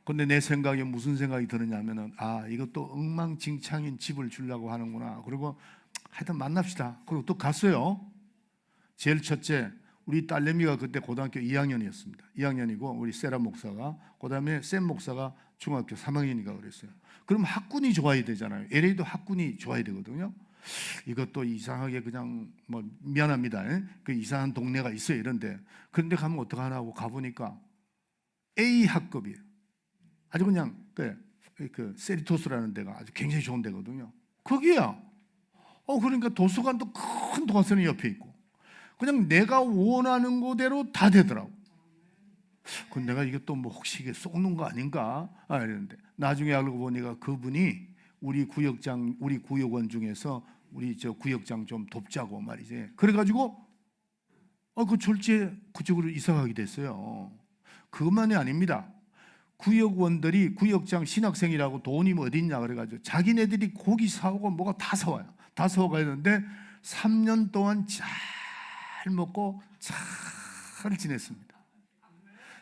근데 내 생각에 무슨 생각이 드느냐면은 이것도 엉망진창인 집을 주려고 하는구나. 그리고 하여튼 만납시다. 그리고 또 갔어요. 제일 첫째 우리 딸내미가 그때 고등학교 2학년이었습니다. 2학년이고 우리 세라 목사가 그다음에 샘 목사가 중학교 3학년이니까 그랬어요. 그럼 학군이 좋아야 되잖아요. LA도 학군이 좋아야 되거든요. 이것도 이상하게 그냥 뭐 미안합니다. 그 이상한 동네가 있어요. 이런데 그런데 가면 어떡하나 하고 가보니까 A 학급이에요. 아주 그냥 그 세리토스라는 데가 아주 굉장히 좋은 데거든요. 거기야. 그러니까 도서관도 큰 도서관이 옆에 있고 그냥 내가 원하는 거대로 다 되더라고. 근데 내가 이것도 뭐 혹시 이게 속는 거 아닌가? 이랬는데 나중에 알고 보니까 그분이 우리 구역원 중에서 우리 저 구역장 좀 돕자고 말이지. 그래가지고 그 졸지에 그쪽으로 이사가게 됐어요. 그것만이 아닙니다. 구역원들이 구역장 신학생이라고 돈이 뭐 어디 있냐 그래가지고 자기네들이 고기 사오고 뭐가 다 사와요. 다 사오고 했는데 3년 동안 잘 먹고 잘 지냈습니다.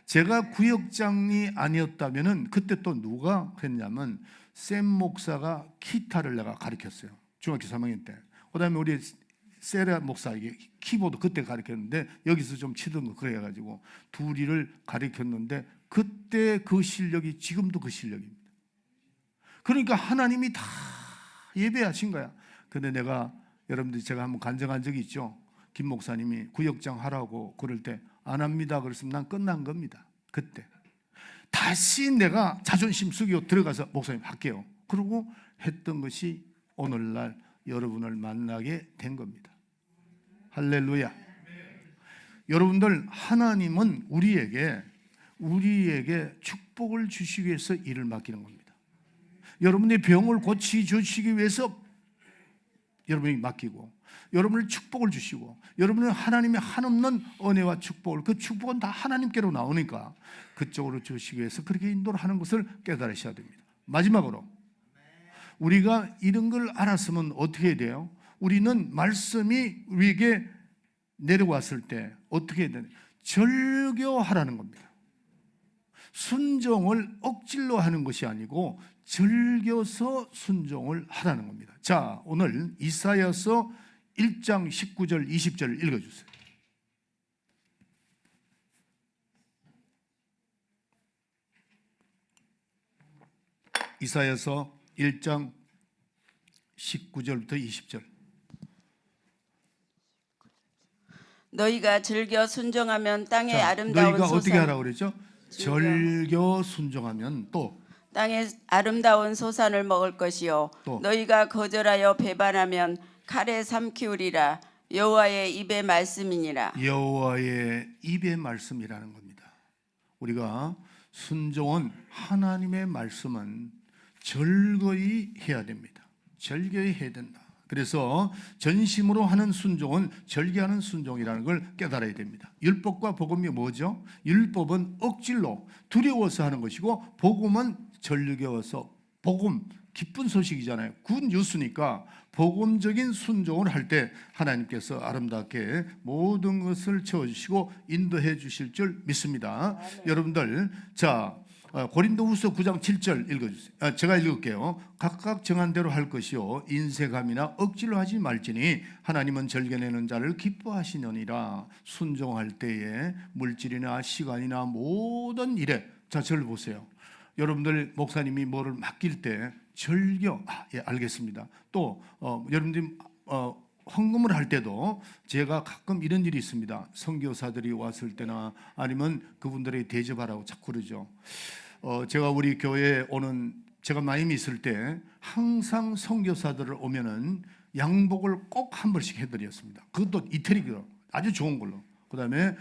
제가 구역장이 아니었다면은 그때 또 누가 했냐면 샘 목사가 기타를 내가 가르쳤어요. 중학교 3학년 때. 그다음에 우리 세라 목사에게 키보드 그때 가르쳤는데 여기서 좀 치던 거 그래가지고 둘이를 가르쳤는데 그때 그 실력이 지금도 그 실력입니다. 그러니까 하나님이 다 예배하신 거야. 근데 내가 여러분들이 제가 한번 간증한 적이 있죠. 김 목사님이 구역장 하라고 그럴 때 안 합니다. 그랬으면 난 끝난 겁니다. 그때 다시 내가 자존심 숙이고 들어가서 목사님 할게요. 그러고 했던 것이 오늘날 여러분을 만나게 된 겁니다. 할렐루야. 여러분들 하나님은 우리에게 축복을 주시기 위해서 일을 맡기는 겁니다. 여러분의 병을 고치주시기 위해서 여러분이 맡기고 여러분을 축복을 주시고 여러분은 하나님의 한없는 은혜와 축복을 그 축복은 다 하나님께로 나오니까 그쪽으로 주시기 위해서 그렇게 인도를 하는 것을 깨달으셔야 됩니다. 마지막으로 우리가 이런 걸 알았으면 어떻게 해야 돼요? 우리는 말씀이 우리에게 내려왔을 때 어떻게 해야 되냐? 절교하라는 겁니다. 순종을 억질로 하는 것이 아니고 즐겨서 순종을 하라는 겁니다. 자, 오늘 이사야서 1장 19절 20절을 읽어주세요. 이사야서 1장 19절부터 20절. 너희가 즐겨 순종하면 땅의 자, 아름다운 너희가 어떻게 소산 하라고 그랬죠? 절겨 순종하면 또 땅의 아름다운 소산을 먹을 것이요 또. 너희가 거절하여 배반하면 칼에 삼키우리라. 여호와의 입의 말씀이니라. 여호와의 입의 말씀이라는 겁니다. 우리가 순종은 하나님의 말씀은 절거히 해야 됩니다. 절거히 해야 된다. 그래서 전심으로 하는 순종은 절개하는 순종이라는 걸 깨달아야 됩니다. 율법과 복음이 뭐죠? 율법은 억질로 두려워서 하는 것이고 복음은 절개워서, 복음 기쁜 소식이잖아요. 굿 뉴스니까 복음적인 순종을 할 때 하나님께서 아름답게 모든 것을 채워주시고 인도해 주실 줄 믿습니다. 여러분들, 자, 고린도후서 9장 7절 읽어주세요. 제가 읽을게요. 각각 정한 대로 할 것이요 인색함이나 억지로 하지 말지니 하나님은 절개내는 자를 기뻐하시느니라. 순종할 때에 물질이나 시간이나 모든 일에, 자, 저를 보세요. 여러분들 목사님이 뭐를 맡길 때 절교, 예, 알겠습니다. 또 여러분들이 헌금을 할 때도 제가 가끔 이런 일이 있습니다. 선교사들이 왔을 때나 아니면 그분들에게 대접하라고 자꾸 그러죠. 제가 우리 교회에 오는, 제가 마임이 있을 때 항상 선교사들을 오면은 양복을 꼭 한 벌씩 해드렸습니다. 그것도 이태리로 아주 좋은 걸로. 그 다음에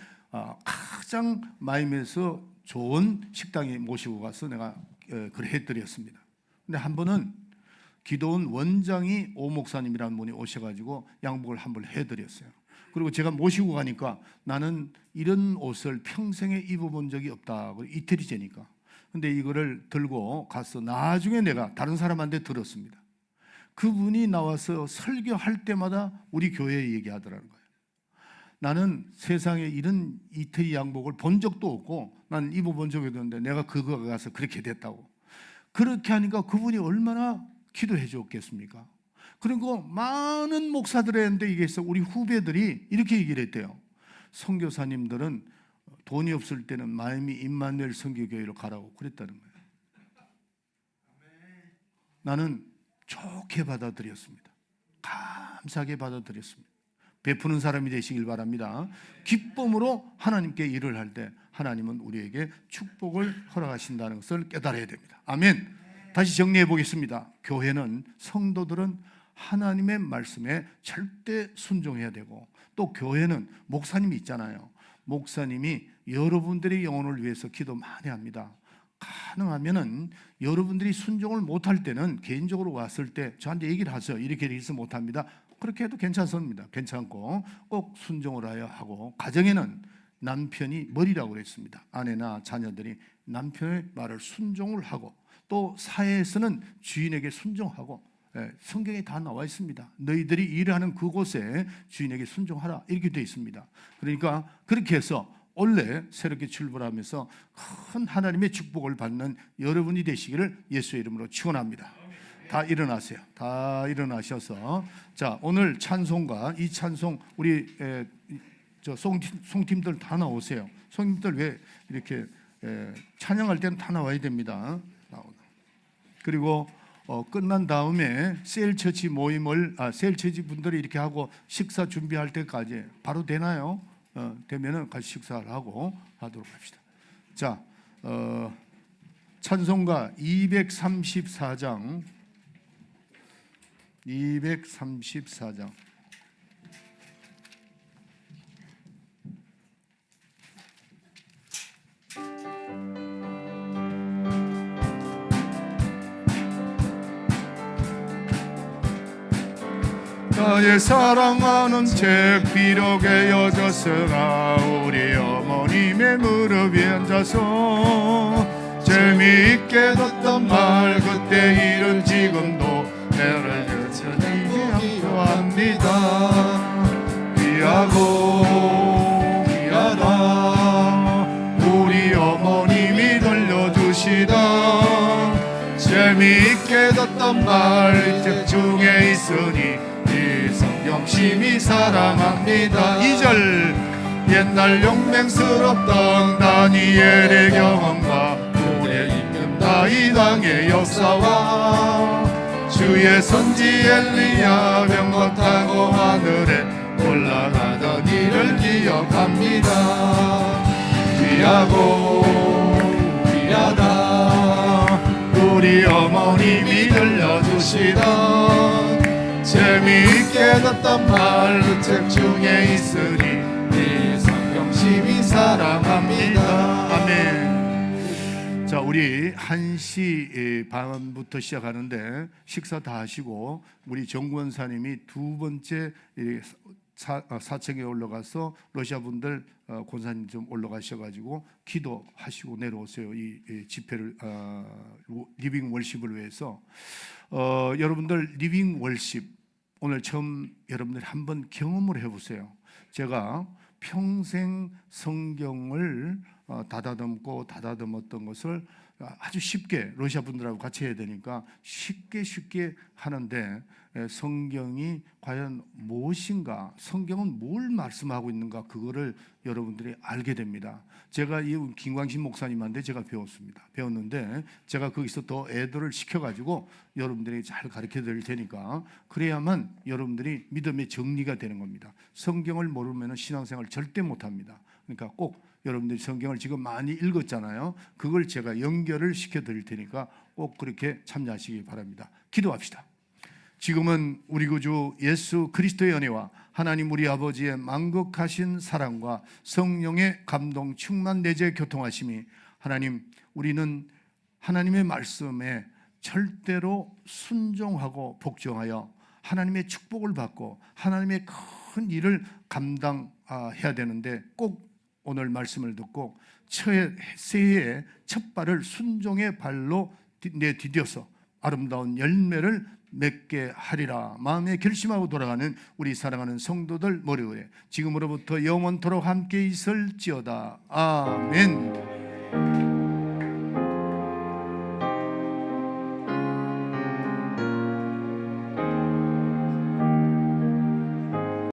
가장 마임에서 좋은 식당에 모시고 가서 내가 그래 해드렸습니다. 근데 한 번은 기도원 원장이 오 목사님이라는 분이 오셔가지고 양복을 한 벌 해드렸어요. 그리고 제가 모시고 가니까 나는 이런 옷을 평생에 입어본 적이 없다. 이태리제니까. 근데 이거를 들고 가서 나중에 내가 다른 사람한테 들었습니다. 그분이 나와서 설교할 때마다 우리 교회에 얘기하더라는 거예요. 나는 세상에 이런 이태리 양복을 본 적도 없고 난 입어본 적이 없는데 내가 그거 가서 그렇게 됐다고. 그렇게 하니까 그분이 얼마나 기도해 줬겠습니까? 그리고 많은 목사들이 했는데 이게 있어. 우리 후배들이 이렇게 얘기를 했대요. 선교사님들은 돈이 없을 때는 마이미 임마누엘 선교교회로 가라고 그랬다는 거예요. 나는 좋게 받아들였습니다. 감사하게 받아들였습니다. 베푸는 사람이 되시길 바랍니다. 기쁨으로 하나님께 일을 할 때 하나님은 우리에게 축복을 허락하신다는 것을 깨달아야 됩니다. 아멘. 다시 정리해 보겠습니다. 교회는, 성도들은 하나님의 말씀에 절대 순종해야 되고, 또 교회는 목사님이 있잖아요. 목사님이 여러분들의 영혼을 위해서 기도 많이 합니다. 가능하면은 여러분들이 순종을 못할 때는 개인적으로 왔을 때 저한테 얘기를 하세요. 이렇게 해서 못합니다. 그렇게 해도 괜찮습니다. 괜찮고 꼭 순종을 하여 하고, 가정에는 남편이 머리라고 그랬습니다. 아내나 자녀들이 남편의 말을 순종을 하고, 또 사회에서는 주인에게 순종하고, 성경에 다 나와 있습니다. 너희들이 일하는 그곳에 주인에게 순종하라 이렇게 되어 있습니다. 그러니까 그렇게 해서 원래 새롭게 출발하면서 큰 하나님의 축복을 받는 여러분이 되시기를 예수의 이름으로 축원합니다. 다 일어나세요. 다 일어나셔서, 자, 오늘 찬송가, 이 찬송 우리 저 송팀들 다 나오세요. 송팀들 왜 이렇게 찬양할 때는 다 나와야 됩니다. 그리고 끝난 다음에 셀처치 모임을 셀처치 분들이 이렇게 하고 식사 준비할 때까지 바로 되나요? 되면은 같이 식사를 하고 하도록 합시다. 자, 찬송가 234장. 나의 사랑하는 책 비록 헤어졌으나 우리 어머님의 무릎 위에 앉아서 재미있게 듣던 말 그때 일은 지금도 나를 여전히 양보합니다. 귀하고 귀하다 깨닫던 말 중에 있으니 이 성경 심히 사랑합니다. 2절 옛날 용맹스럽던 다니엘의 경험과 오래 있는 다윗왕의 역사와 주의 선지 엘리야 병거 타고 하늘에 올라가던 일을 기억합니다. 귀하고 귀하다 우리 어머님이 들려주시던 재미있게 듣던 말책 중에 있으니 이 성경 심히 사랑합니다. 아멘. 자, 우리 1시 반부터 시작하는데 식사 다 하시고 우리 정권사님이 두 번째 사책에 올라가서 러시아 분들 권사님 좀 올라가셔가지고 기도하시고 내려오세요. 이 집회를 리빙 월십을 위해서 여러분들 리빙 월십 오늘 처음 여러분들이 한번 경험을 해보세요. 제가 평생 성경을 다다듬었던 것을 아주 쉽게 러시아 분들하고 같이 해야 되니까 쉽게 하는데 성경이 과연 무엇인가, 성경은 뭘 말씀하고 있는가, 그거를 여러분들이 알게 됩니다. 제가 이 김광신 목사님한테 제가 배웠는데 제가 거기서 더 애들을 시켜가지고 여러분들이 잘 가르쳐 드릴 테니까 그래야만 여러분들이 믿음의 정리가 되는 겁니다. 성경을 모르면 신앙생활 절대 못합니다. 그러니까 꼭 여러분들이 성경을 지금 많이 읽었잖아요. 그걸 제가 연결을 시켜 드릴 테니까 꼭 그렇게 참여하시기 바랍니다. 기도합시다. 지금은 우리 구주 예수 그리스도의 은혜와 하나님 우리 아버지의 만극하신 사랑과 성령의 감동 충만 내재 교통하심이 하나님, 우리는 하나님의 말씀에 절대로 순종하고 복종하여 하나님의 축복을 받고 하나님의 큰 일을 감당해야 되는데 꼭 오늘 말씀을 듣고 새해의 첫 발을 순종의 발로 내디뎌서 아름다운 열매를 맺게 하리라 마음에 결심하고 돌아가는 우리 사랑하는 성도들 머리에 지금으로부터 영원토록 함께 있을지어다. 아멘.